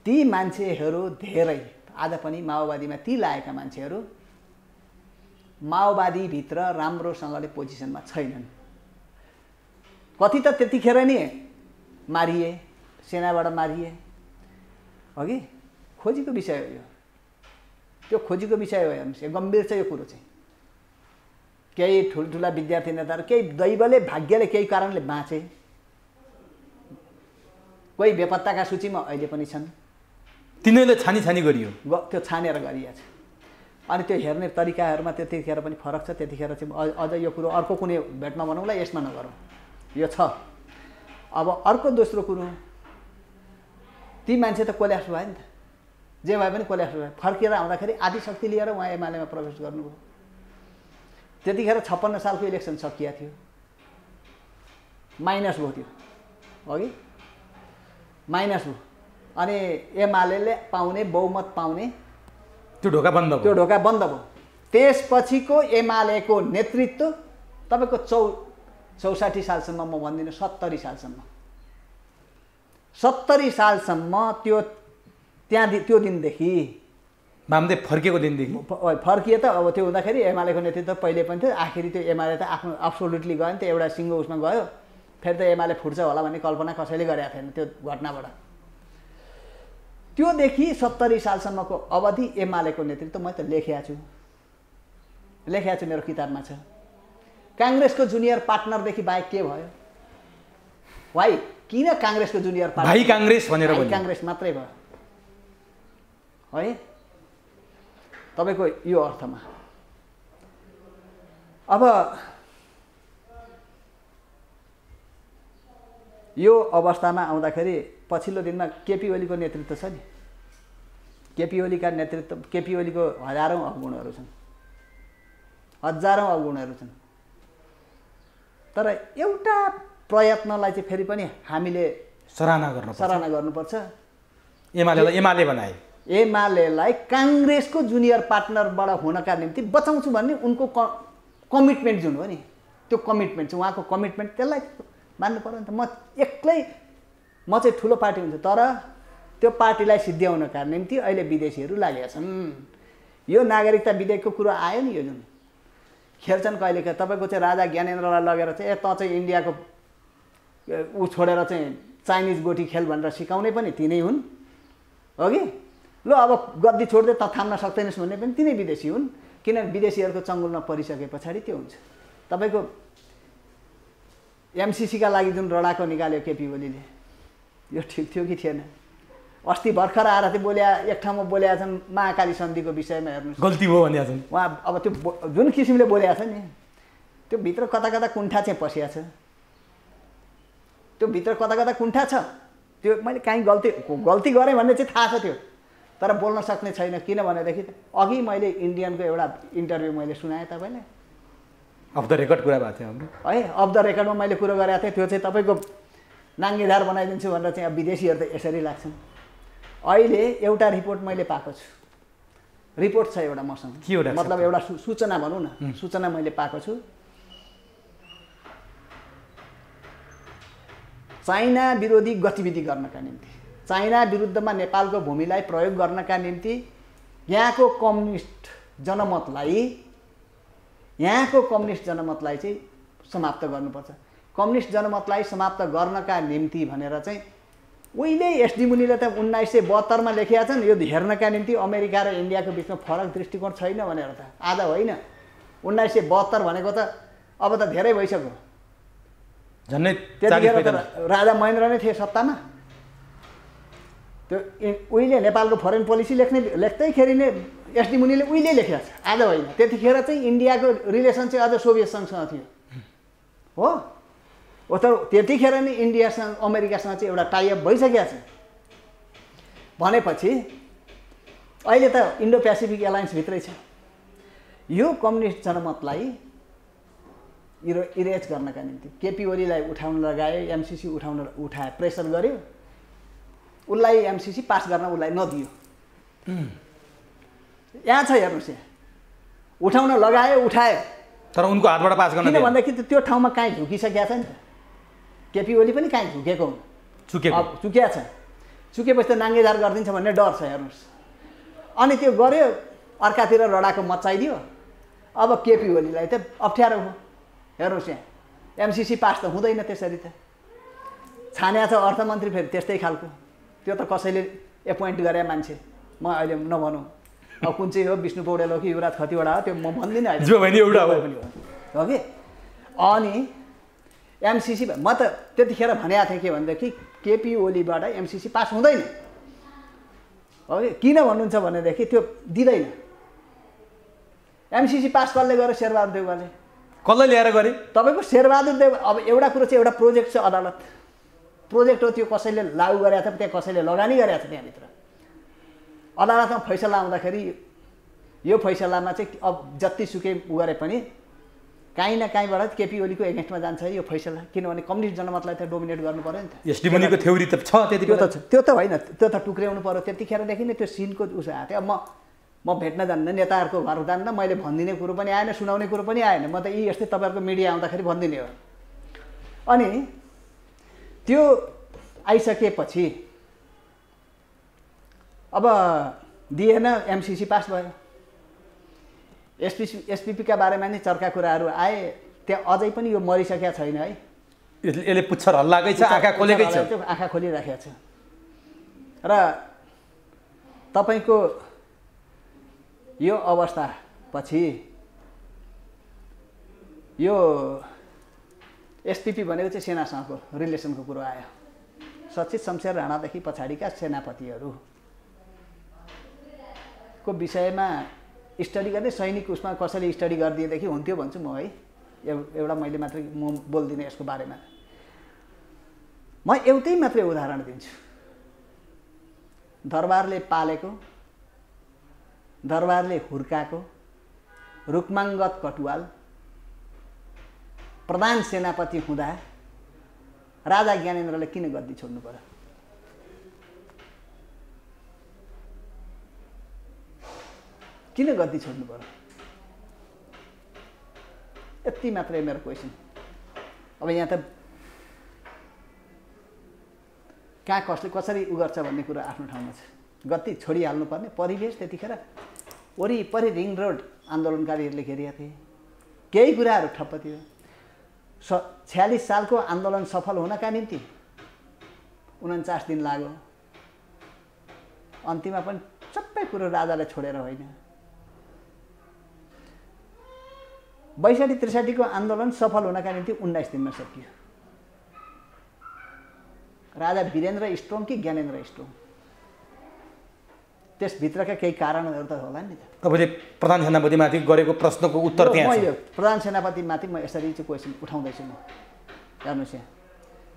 Speaker 2: ती मान्छेहरू धेरै आज पनि माओवादीमा ती लागेका मान्छेहरू माओवादीभित्र राम्रोसँगले पोजिसनमा छैनन्। कति त त्यतिखेर नि मारिए, सेनाबाट मारिए। अघि खोजीको विषय हो यो, त्यो खोजीको विषय हो हेर्नुहोस्, यो गम्भीर छ यो कुरो चाहिँ। केही ठुल्ठुला विद्यार्थी नेताहरू केही दैवले भाग्यले केही कारणले बाँचे, कोही बेपत्ताका सूचीमा अहिले पनि छन्,
Speaker 4: तिनीहरूले छानी गरियो,
Speaker 2: त्यो छानेर गरिएको छ। अनि त्यो हेर्ने तरिकाहरूमा त्यतिखेर पनि फरक छ। त्यतिखेर चाहिँ अझ यो कुरो अर्को कुनै भेटमा भनौँला, यसमा नगरौँ, यो छ। अब अर्को दोस्रो कुरो, ती मान्छे त कोल्याप्स भयो नि त, जे भए पनि कोल्याप्स भयो। फर्केर आउँदाखेरि आदि शक्ति लिएर उहाँ एमालेमा प्रवेश गर्नुभयो। त्यतिखेर 56 सालको इलेक्सन सकिएको थियो, माइनस भयो त्यो, अघि माइनस भयो। अनि एमाले पाउने बहुमत पाउने
Speaker 4: त्यो ढोका बन्द भयो,
Speaker 2: त्यो ढोका बन्द भयो। त्यसपछिको एमालेको नेतृत्व तपाईँको 64 सालसम्म, म भन्दिनँ 70 सालसम्म, 70 सालसम्म त्यो दिनदेखि
Speaker 4: वामदेव फर्केको दिनदेखि
Speaker 2: फर्किए त। अब त्यो हुँदाखेरि एमालेको नेतृत्व पहिले पनि थियो, आखिरी त्यो एमाले त आफ्नो अब्सोल्युटली गयो नि त, एउटा सिङ्गो उसमा गयो, फेरि त एमाले फुट्छ होला भन्ने कल्पना कसैले गरेको थिएन त्यो घटनाबाट। त्योदेखि 70 सालसम्मको अवधि एमालेको नेतृत्व म त लेखेको छु, मेरो किताबमा छ। काङ्ग्रेसको जुनियर पार्टनरदेखि बाहेक के भयो? भाइ किन काङ्ग्रेसको जुनियर पार्टनर?
Speaker 4: भाइ काङ्ग्रेस भनेर
Speaker 2: काङ्ग्रेस मात्रै भयो है तपाईँको यो अर्थमा। अब यो अवस्थामा आउँदाखेरि पछिल्लो दिनमा केपी ओलीको नेतृत्व छ नि, केपी ओलीका नेतृत्व, केपी ओलीको हजारौँ अवगुणहरू छन्, हजारौँ अवगुणहरू छन्। तर एउटा प्रयत्नलाई चाहिँ फेरि पनि हामीले
Speaker 4: सराहना
Speaker 2: गर्नुपर्छ।
Speaker 4: एमाले बनाए,
Speaker 2: एमालेलाई काङ्ग्रेसको जुनियर पार्टनरबाट हुनका निम्ति बचाउँछु भन्ने उनको कमिटमेन्ट जुन हो नि, त्यो कमिटमेन्ट चाहिँ उहाँको कमिटमेन्ट, त्यसलाई मान्नु पर्यो नि त। म चाहिँ ठुलो पार्टी हुन्छ, तर त्यो पार्टीलाई सिद्ध्याउनका निम्ति अहिले विदेशीहरू लागेका छन्। यो नागरिकता विधेयकको कुरो आयो नि, यो जुन खेल्छन् कहिलेकाहीँ तपाईँको चाहिँ राजा ज्ञानेन्द्रलाई लगेर चाहिँ त चाहिँ इन्डियाको ऊ छोडेर चाहिँ चाइनिज गोटी खेल भनेर सिकाउने पनि तिनै हुन्, हो कि? ल अब गद्दी छोड्दै त थाम्न सक्दैनस् भन्ने पनि तिनै विदेशी हुन्, किनभने विदेशीहरूको चङ्गुलमा परिसके पछाडि त्यो हुन्छ। तपाईँको एमसिसीका लागि जुन रडाको निकाल्यो केपी ओलीले, यो ठिक थियो कि थिएन? अस्ति भर्खर आएर चाहिँ एक ठाउँमा बोलेका छन् महाकाली सन्धिको विषयमा, हेर्नुहोस्
Speaker 4: गल्ती भयो भनेका छन्
Speaker 2: उहाँ। अब त्यो जुन किसिमले बोलेका छ नि, त्यो भित्र कता कता कुण्ठा चाहिँ पसिया छ, त्यो भित्र कता कता कुण्ठा छ। त्यो मैले काहीँ गल्ती गरेँ भन्ने चाहिँ थाहा छ त्यो, तर बोल्न सक्ने छैन। किन भनेदेखि अघि मैले इन्डियनको एउटा इन्टरभ्यू मैले सुनाएँ तपाईँलाई,
Speaker 4: अफ द रेकर्ड कुरा भएको थियो हाम्रो
Speaker 2: है, अफ द रेकर्डमा मैले कुरो गरेको थिएँ। त्यो चाहिँ तपाईँको नाङ्गेधार बनाइदिन्छु भनेर चाहिँ अब विदेशीहरू त यसरी लाग्छन्। अहिले एउटा रिपोर्ट मैले पाएको छु, रिपोर्ट छ एउटा मसँग, मतलब एउटा सूचना भनौँ न, सूचना मैले पाएको छु। चाइना विरोधी गतिविधि गर्नका निम्ति, चाइना विरुद्धमा नेपालको भूमिलाई प्रयोग गर्नका निम्ति यहाँको कम्युनिस्ट जनमतलाई चाहिँ समाप्त गर्नुपर्छ। कम्युनिस्ट जनमतलाई समाप्त गर्नका निम्ति भनेर चाहिँ उहिले एसडी मुनिले त 1972 मा लेखेका छन्, यो हेर्नका निम्ति अमेरिका र इन्डियाको बिचमा फरक दृष्टिकोण छैन भनेर त। आज होइन, 1972 भनेको त अब त धेरै भइसक्यो,
Speaker 4: झन्डै
Speaker 2: त्यतिखेर त राजा महेन्द्र नै थिए सत्तामा। त्यो उहिले नेपालको फरेन पोलिसी लेख्दैखेरि नै एसडी मुनिले उहिले लेखेको छ, आज होइन। त्यतिखेर चाहिँ इन्डियाको रिलेसन चाहिँ अझ सोभियत सङ्घसँग थियो, हो त। त्यतिखेर नै इन्डियासँग अमेरिकासँग चाहिँ एउटा टाइअप भइसकेको छ भनेपछि अहिले त इन्डो पेसिफिक एलायन्स भित्रै छ। यो कम्युनिस्ट जनमतलाई इरेज गर्नका निम्ति केपी ओलीलाई उठाउन लगायो, एमसीसी उठाए, प्रेसर गर्यो, उसलाई एमसीसी पास गर्न उसलाई नदियो। यहाँ छ हेर्नुहोस्, यहाँ उठाउन लगायो, उठायो,
Speaker 4: तर उनको हातबाट पास गर्न
Speaker 2: किन भन्दाखेरि त्यो ठाउँमा काहीँ झुकिसकेको छ नि त। केपी ओली पनि काहीँ झुकेको हुन्, चुकिया छ। चुकेपछि त नाङ्गेझार गरिदिन्छ भन्ने डर छ हेर्नुहोस्। अनि त्यो गर्यो, अर्कातिर रडाको मचाइदियो। अब केपी ओलीलाई त अप्ठ्यारो हो। हेर्नुहोस्, यहाँ एमसीसी पास त हुँदैन त्यसरी त। छान्या छ अर्थमन्त्री, फेरि त्यस्तै खालको। त्यो त कसैले एपोइन्ट गरे मान्छे, म अहिले नभनौँ अब कुन चाहिँ हो, विष्णु पौडेल हो कि युवराज खतिवडा हो, त्यो म भन्दिनँ अहिले,
Speaker 4: जो भने एउटा
Speaker 2: हो कि। अनि एमसीसी म त त्यतिखेर भनेको थिएँ के भनेदेखि केपी ओलीबाट एमसीसी पास हुँदैन हो कि। किन भन्नुहुन्छ भनेदेखि त्यो दिँदैन। एमसीसी पास कसले गर्यो? शेरबहादुर देउवाले।
Speaker 4: कसले ल्याएर गरे?
Speaker 2: तपाईँको शेरबहादुर देव। अब एउटा कुरो चाहिँ एउटा प्रोजेक्ट छ, अदालत प्रोजेक्ट हो, त्यो कसैले लागू गरेको छ, त्यहाँ कसैले लगानी गरेको छ। त्यहाँभित्र अदालतमा फैसला आउँदाखेरि यो फैसलामा चाहिँ अब जतिसुकै उ गरे पनि काहीँ न काहीँबाट केपी ओलीको एगेन्स्टमा जान्छ यो फैसला, किनभने कम्युनिस्ट जनमतलाई त डोमिनेट गर्नु पऱ्यो नि त।
Speaker 4: एसडी मुनिको थ्योरी त छ त्यतिको
Speaker 2: त छ, त्यो त होइन, त्यो त टुक्र्याउनु पऱ्यो। त्यतिखेरदेखि नै त्यो सिनको उस आएको थियो। म भेट्न जान्न, नेताहरूको घर जान्न, मैले भनिदिने कुरो पनि आएन, सुनाउने कुरो पनि आएन। म त यी यस्तै तपाईँहरूको मिडिया आउँदाखेरि भनिदिने हो। अनि त्यो आइसकेपछि अब दिएन, एमसीसी पास भयो। एसपीपीका बारेमा नि चर्का कुराहरू आए। त्यहाँ अझै पनि यो मरिसकेका छैन है,
Speaker 4: यसले पुच्छर हल्लाकै छ, आँखा खोलेकै छ,
Speaker 2: आँखा खोलिराखेको छ। र तपाईँको यो अवस्थापछि यो एसपीपी भनेको चाहिँ सेनासँगको रिलेसनको कुरो आयो। सचिव शमशेर राणादेखि पछाडिका सेनापतिहरूको विषयमा स्टडी गर्ने, सैनिक उसमा कसैले स्टडी गरिदिएदेखि हुन्थ्यो भन्छु म है। एउटा मैले मात्रै म बोल्दिनँ यसको बारेमा। म एउटै मात्रै उदाहरण दिन्छु। दरबारले पालेको, दरबारले हुर्काएको रुक्माङ्गद कटुवाल प्रधान सेनापति हुँदा राजा ज्ञानेन्द्रले किन गद्दी छोड्नु पर्यो? किन गद्दी छोड्नु पर्यो? यति मात्रै मेरो क्वेसन। अब यहाँ त कहाँ कसरी उ गर्छ भन्ने कुरा आफ्नो ठाउँमा छ। गद्दी छोडिहाल्नु पर्ने परिवेश त्यतिखेर वरिपरि रिङ रोड आन्दोलनकारीहरूले घेरिएका थिए। केही कुराहरू ठप्प थियो। 46 सालको आन्दोलन सफल हुनका निम्ति 49 दिन लाग्यो। अन्तिममा पनि सबै कुरो राजाले छोडेर होइन। 62-63 को आन्दोलन सफल हुनका निम्ति 19 दिनमा सकियो। राजा वीरेन्द्र स्ट्रोङ कि ज्ञानेन्द्र स्ट्रोङ? त्यसभित्रका केही कारणहरू त होला नि त।
Speaker 4: तपाईँले प्रधान सेनापतिमाथि गरेको प्रश्नको उत्तर त्यहाँ छ।
Speaker 2: प्रधान सेनापतिमाथि म यसरी चाहिँ क्वेसन उठाउँदैछु म। हेर्नुहोस् यहाँ,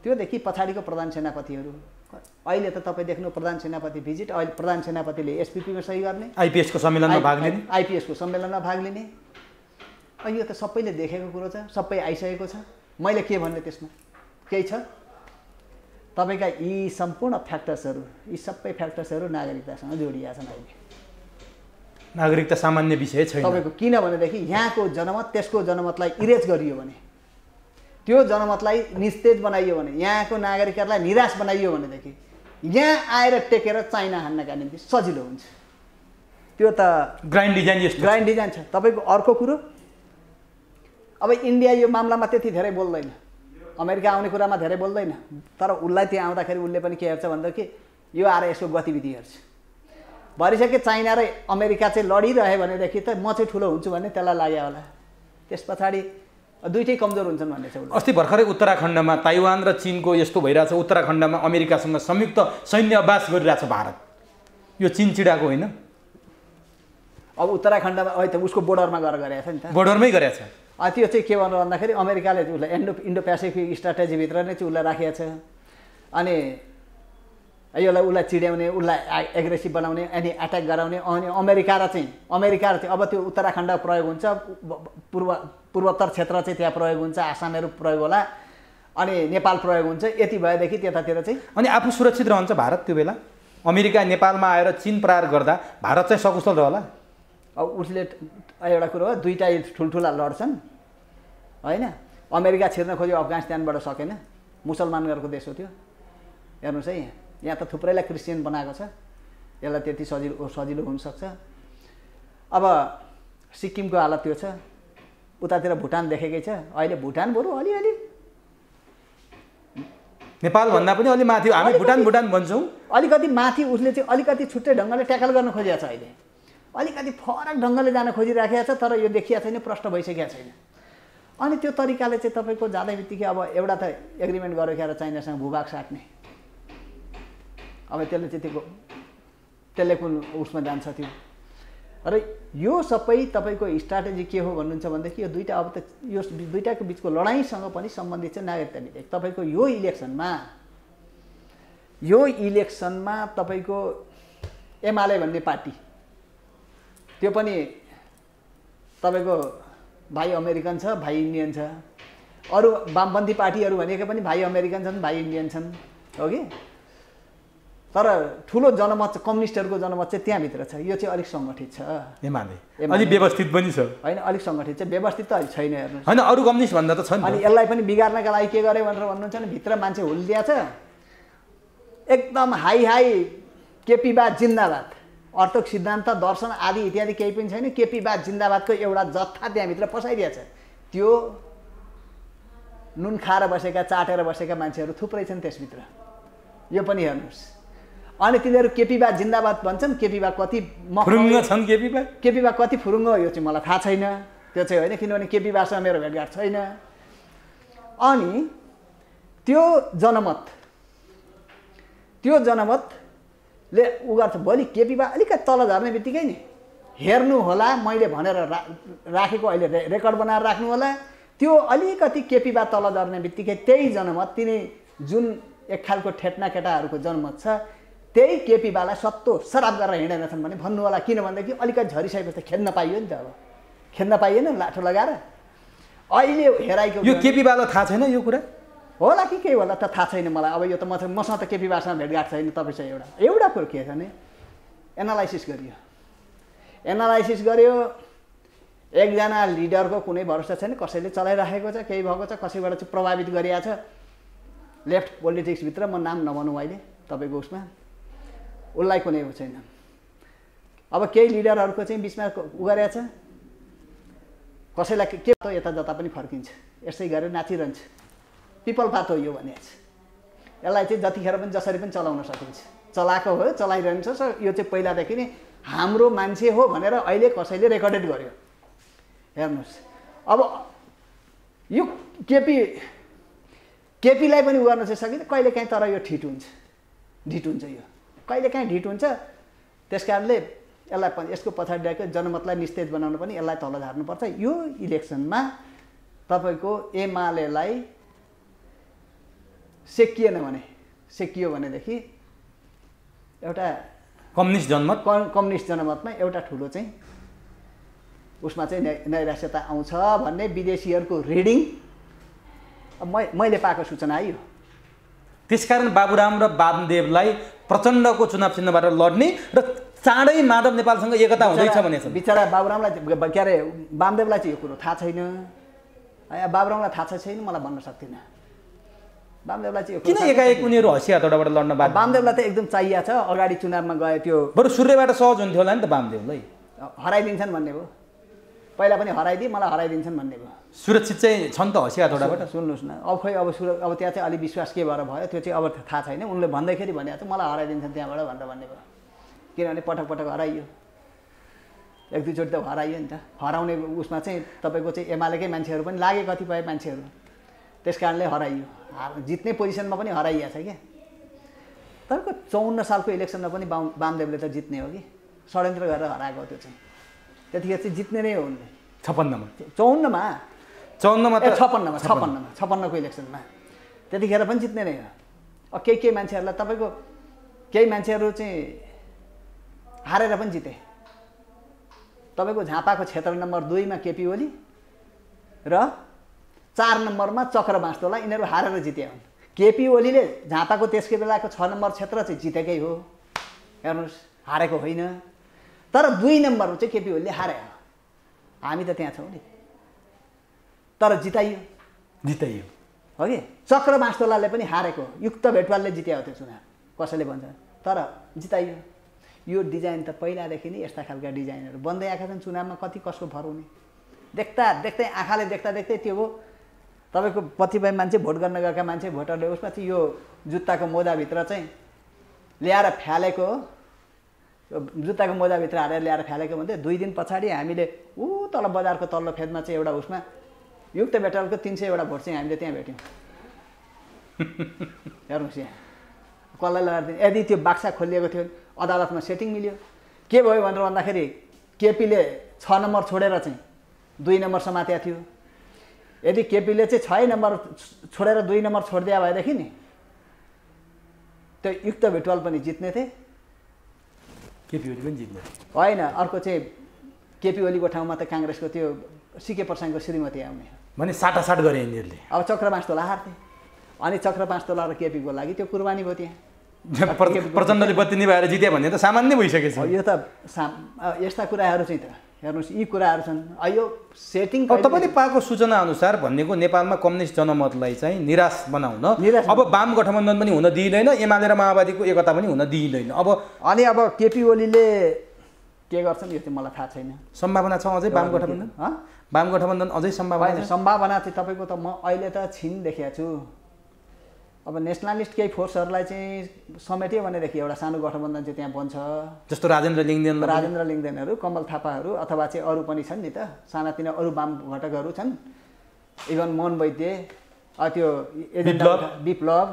Speaker 2: त्योदेखि पछाडिको प्रधान सेनापतिहरू अहिले त तपाईँ देख्नु प्रधान सेनापति भिजिट, अहिले प्रधान सेनापतिले एसपीपीमा सही गर्ने,
Speaker 4: आइपीएसको सम्मेलनमा भाग लिने,
Speaker 2: आइपीएसको सम्मेलनमा भाग लिने। यो त सबैले देखेको कुरो छ, सबै आइसकेको छ। मैले के भन्ने त्यसमा केही छ? तपाईँका यी सम्पूर्ण फ्याक्टर्सहरू, यी सबै फ्याक्टर्सहरू नागरिकतासँग जोडिएका छन्। अहिले
Speaker 4: नागरिकता सामान्य विषय छैन
Speaker 2: तपाईँको, किनभनेदेखि यहाँको जनमत त्यसको जनमतलाई इरेज गरियो भने, त्यो जनमतलाई निस्तेज बनाइयो भने, यहाँको नागरिकहरूलाई निराश बनाइयो भनेदेखि यहाँ आएर टेकेर चाइना हान्नका निम्ति सजिलो हुन्छ। त्यो त
Speaker 4: ग्रान्ड डिजाइन, यस्तो
Speaker 2: ग्रान्ड डिजाइन छ। तपाईँको अर्को कुरो, अब इन्डिया यो मामलामा त्यति धेरै बोल्दैन, अमेरिका आउने कुरामा धेरै बोल्दैन, तर उसलाई त्यहाँ आउँदाखेरि उसले पनि के हेर्छ भन्दाखेरि यो आएर यसको गतिविधि हेर्छ। भरिसके चाइना र अमेरिका चाहिँ लडिरह्यो भनेदेखि त म चाहिँ ठुलो हुन्छु भन्ने त्यसलाई लाग्यो होला। त्यस पछाडि दुइटै कमजोर हुन्छन् भन्ने छ।
Speaker 4: अस्ति भर्खरै उत्तराखण्डमा ताइवान र चीनको यस्तो भइरहेछ, उत्तराखण्डमा अमेरिकासँग संयुक्त सैन्य अभ्यास गरिरहेछ भारत। यो चीन चिडाको होइन?
Speaker 2: अब उत्तराखण्डमा अहिले त उसको बोर्डरमा गएर गरेको छ नि त,
Speaker 4: बोर्डरमै गरेछ।
Speaker 2: त्यो चाहिँ के भन्नु भन्दाखेरि अमेरिकाले उसलाई इन्डो पेसिफिक स्ट्राटेजीभित्र नै चाहिँ उसलाई राखेको छ। अनि यसलाई उसलाई चिड्याउने, उसलाई एग्रेसिभ बनाउने, अनि एट्याक गराउने, अनि अमेरिका र चाहिँ अब त्यो उत्तराखण्ड प्रयोग हुन्छ, पूर्वोत्तर क्षेत्र चाहिँ त्यहाँ प्रयोग हुन्छ, आसामहरू प्रयोग होला, अनि नेपाल प्रयोग हुन्छ। यति भएदेखि त्यतातिर चाहिँ
Speaker 4: अनि आफू सुरक्षित रहन्छ भारत त्यो बेला? अमेरिका नेपालमा आएर चीन प्रहार गर्दा भारत चाहिँ सकुशल रहला?
Speaker 2: अब उसले एउटा कुरो हो, दुईटा ठुल्ठुला लड्छन् होइन। अमेरिका छिर्न खोज्यो, अफगानिस्तानबाट सकेन, मुसलमानहरूको देश हो त्यो। हेर्नुहोस् है, यहाँ त थुप्रैलाई क्रिस्चियन बनाएको छ, यसलाई त्यति सजिलो हुनसक्छ। अब सिक्किमको हालत त्यो छ, उतातिर भुटान देखेकै छ, अहिले भुटान बरु अलिअलि
Speaker 4: नेपालभन्दा पनि अलि माथि, हामी भुटान भन्छौँ,
Speaker 2: अलिकति माथि। उसले चाहिँ अलिकति छुट्टै ढङ्गले ट्याकल गर्न खोजिएको छ, अहिले अलिकति फरक ढङ्गले जान खोजिराखेको छ, तर यो देखिया छैन, प्रष्ट भइसकेको छैन। अनि त्यो तरिकाले चाहिँ तपाईँको जाँदै बित्तिकै अब एउटा त एग्रिमेन्ट गरेको र चाइनासँग भूभाग साट्ने, अब त्यसले कुन उसमा जान्छ त्यो। र यो सबै तपाईँको स्ट्राटेजी के हो भन्नुहुन्छ भनेदेखि यो दुईवटा, अब त यो दुईवटाको बिचको लडाइँसँग पनि सम्बन्धित छ नागरिकता विधेयक। तपाईँको यो इलेक्सनमा तपाईँको एमाले भन्ने पार्टी, त्यो पनि तपाईँको भाइ अमेरिकन छ, भाइ इन्डियन छ। अरू वामपन्थी पार्टीहरू भनेको पनि भाइ अमेरिकन छन्, भाइ इन्डियन छन्, हो कि। तर ठुलो जनमत कम्युनिस्टहरूको जनमत चाहिँ त्यहाँभित्र छ। यो चाहिँ अलिक सङ्गठित छ,
Speaker 4: एमाले अलिक व्यवस्थित पनि छ
Speaker 2: होइन, अलिक सङ्गठित छ, व्यवस्थित त अहिले छैन। हेर्नुहोस्
Speaker 4: होइन, अरू कम्युनिस्ट भन्दा त छ नि।
Speaker 2: अनि यसलाई पनि बिगार्नका लागि के गरे भनेर भन्नुहुन्छ भने भित्र मान्छे हुल्दिया छ, एकदम हाई केपीबा जिन्दाबाद, अर्थक सिद्धान्त, दर्शन आदि इत्यादि केही पनि छैन, केपीबा जिन्दाबादको एउटा जत्था त्यहाँभित्र पसाइदिएछ। त्यो नुन खाएर बसेका, चाटेर बसेका मान्छेहरू थुप्रै छन् त्यसभित्र, यो पनि हेर्नुहोस्। अनि तिनीहरू केपीबा जिन्दाबाद भन्छन्, केपीबा कति
Speaker 4: फुरुङ्ग छन्,
Speaker 2: केपीबा कति फुरुङ्ग हो यो चाहिँ मलाई थाहा छैन, त्यो चाहिँ होइन, किनभने केपीबासँग मेरो भेटघाट छैन। अनि त्यो जनमतले उ गर्छ, भोलि केपीबा अलिकति तल झर्ने बित्तिकै नि हेर्नु होला, मैले भनेर राखेको अहिले रेकर्ड बनाएर राख्नु होला, त्यो अलिकति केपीबा तल झर्ने बित्तिकै त्यही जनमत, तिनी जुन एक खालको ठेट्ना केटाहरूको जनमत छ, त्यही केपीबालाई सत्तो शराब गरेर हिँडेनछन् भने भन्नु होला। किनभनेदेखि अलिकति झरिसकेपछि त खेद्न पाइयो नि त, अब खेद्न पाइएन लाठो लगाएर। अहिले हेराइको
Speaker 4: यो केपीबालाई थाहा छैन यो कुरा
Speaker 2: होला कि के होला त थाहा छैन मलाई। अब यो त मसँग त केपीबासँग भेटघाट छैन। तपाईँसँग एउटा कुरो के छ भने एनालाइसिस गर्यो, एकजना लिडरको कुनै भरोसा छैन, कसैले चलाइराखेको छ, केही भएको छ, कसैबाट चाहिँ प्रभावित गरिएको छ लेफ्ट पोलिटिक्सभित्र। म नाम नभनौँ अहिले तपाईँको उसमा, उसलाई कुनै छैन। अब केही लिडरहरूको चाहिँ बिचमा उ गरेको छ, कसैलाई के त यता जता पनि फर्किन्छ, यसै गरेर नाचिरहन्छ। पिपल पात हो यो भनेको छ। यसलाई चाहिँ जतिखेर पनि जसरी पनि चलाउन सकिन्छ, चलाएको हो, चलाइरहन्छ। यो चाहिँ पहिलादेखि नै हाम्रो मान्छे हो भनेर अहिले कसैले रेकर्डेड गर्यो। हेर्नुहोस्, अब यो केपीलाई पनि उ गर्न चाहिँ सकिन्छ कहिलेकाहीँ, तर यो ढिट हुन्छ यो कहिलेकाहीँ ढिट हुन्छ। त्यस कारणले यसलाई पनि यसको पछाडि रहेको जनमतलाई निस्तेज बनाउन पनि यसलाई तल झार्नुपर्छ। यो इलेक्सनमा तपाईँको एमालेलाई सेकियो भनेदेखि एउटा कम्युनिस्ट जनमतमा एउटा ठुलो चाहिँ उसमा चाहिँ नैराश्यता आउँछ भन्ने विदेशीहरूको रिडिङ मैले पाएको सूचना आयो।
Speaker 4: त्यसकारण बाबुराम र वामदेवलाई प्रचण्डको चुनाव चिन्हबाट लड्ने र चाँडै माधव नेपालसँग एकता हुँदैछ भने
Speaker 2: बिचरा बाबुरामलाई के अरे वामदेवलाई चाहिँ यो कुरो थाहा छैन। बाबुरामलाई थाहा छैन मलाई भन्न सक्दिनँ। वामदेवलाई चाहिँ
Speaker 4: किन एकाएक उनीहरू हँसिया तोडाबाट लड्न बाध्य?
Speaker 2: वामदेवलाई त एकदम चाहिएको छ। अगाडि चुनावमा गए त्यो
Speaker 4: बरु सूर्यबाट सहज हुन्थ्यो होला नि त। वामदेवलाई
Speaker 2: हराइदिन्छन् भन्ने भयो, पहिला पनि हराइदिए मलाई हराइदिन्छन् भन्ने भयो।
Speaker 4: सुरक्षित चाहिँ छन् त हँसिया तोडाबाट।
Speaker 2: सुन्नुहोस् न, अब खोइ अब त्यहाँ चाहिँ अलिक विश्वास के भएर भयो त्यो चाहिँ अब थाहा छैन। उनले भन्दाखेरि भनेको चाहिँ मलाई हराइदिन्छन् त्यहाँबाट भनेर भन्ने भयो। किनभने पटक पटक हराइयो, एक दुईचोटि त हराइयो नि त। हराउने उसमा चाहिँ तपाईँको चाहिँ एमालेकै मान्छेहरू पनि लागे, कतिपय मान्छेहरू, त्यस कारणले हराइयो। जित्ने पोजिसनमा पनि हराइया छ क्या। तपाईँको 54 सालको इलेक्सनमा पनि वामदेवले त जित्ने हो कि, षड्यन्त्र गरेर हराएको त्यो चाहिँ। त्यतिखेर चाहिँ जित्ने नै हो उनले। 56 को इलेक्सनमा त्यतिखेर पनि जित्ने नै हो। केही मान्छेहरूलाई तपाईँको केही मान्छेहरू चाहिँ हारेर पनि जिते। तपाईँको झापाको क्षेत्र नम्बर 2 मा केपी ओली र 4 नम्बरमा चक्र बाँसतोला, यिनीहरू हारेर जिते हुन्। केपी ओलीले झापाको त्यसकै बेलाको 6 नम्बर क्षेत्र चाहिँ जितेकै हो, हेर्नुहोस्, हारेको होइन। तर 2 नम्बरमा चाहिँ केपी ओलीले हारे, हामी त त्यहाँ छौँ नि, तर जिताइयो हो कि। चक्र बाँसतोलाले पनि हारेको, युक्त भेटवालले जित्यो त्यो चुनाव, कसैले भन्छ, तर जिताइयो। यो डिजाइन त पहिलादेखि नै यस्ता खालका डिजाइनहरू बन्दै आएका छन्। चुनावमा कति कसको भर हुने, देख्दा देख्दै आँखाले देख्दा देख्दै त्यो हो। तपाईँको कतिपय मान्छे भोट गर्न गएका मान्छे भोटरले उसमा चाहिँ यो जुत्ताको मोजाभित्र चाहिँ ल्याएर फ्यालेको, जुत्ताको मोजाभित्र हालेर ल्याएर फ्यालेको भन्थे। 2 दिन पछाडि हामीले तल बजारको तल्लो फेदमा चाहिँ एउटा उसमा युक्त भेटवालको 300 वटा भोट चाहिँ हामीले त्यहाँ भेट्यौँ। हेर्नुहोस् यहाँ कसलाई लगाएर दिने। यदि त्यो बाक्सा खोलिएको थियो अदालतमा सेटिङ मिल्यो। के भयो भनेर भन्दाखेरि केपीले 6 नम्बर छोडेर चाहिँ 2 नम्बर समातेको थियो। यदि केपीले चाहिँ 6 नम्बर छोडेर 2 नम्बर छोडिदिया भएदेखि नि त्यो युक्त भेटवाल पनि जित्ने थिए,
Speaker 4: केपी ओली पनि जित्ने
Speaker 2: होइन। अर्को चाहिँ केपी ओलीको ठाउँमा त काङ्ग्रेसको त्यो सिके प्रसाङको श्रीमती आउने
Speaker 4: भने साटासाट गरे यिनीहरूले।
Speaker 2: अब चक्र बाँसतोला हार्थे, अनि चक्र बाँसतोला र केपीको लागि त्यो कुर्बानी भयो त्यहाँ।
Speaker 4: प्रचण्डले बत्ती निभाएर जित्यो भन्ने त सामान्य भइसकेछ।
Speaker 2: यो त यस्ता कुराहरू चाहिँ त हेर्नुहोस्, यी कुराहरू छन्। यो सेटिङ
Speaker 4: तपाईँले पाएको सूचना अनुसार भनेको नेपालमा कम्युनिस्ट जनमतलाई चाहिँ निराश बनाउन अब वाम गठबन्धन पनि हुन दिइँदैन, एमाले र माओवादीको एकता पनि हुन दिइँदैन।
Speaker 2: अब केपी ओलीले के गर्छन् यो चाहिँ मलाई थाहा छैन।
Speaker 4: सम्भावना छ अझै वाम गठबन्धन? वाम गठबन्धन अझै सम्भावना?
Speaker 2: सम्भावना चाहिँ तपाईँको त म अहिले त छिन देखेको छु। अब नेसनलिस्ट केही फोर्सहरूलाई चाहिँ समेट्यो भनेदेखि एउटा सानो गठबन्धन चाहिँ त्यहाँ बन्छ,
Speaker 4: जस्तो राजेन्द्र
Speaker 2: लिङ्गदेनहरू, कमल थापाहरू, अथवा चाहिँ अरू पनि छन् नि त, सानातिना अरू वाम घटकहरू छन्, इभन मोहन वैद्य, त्यो विप्लव।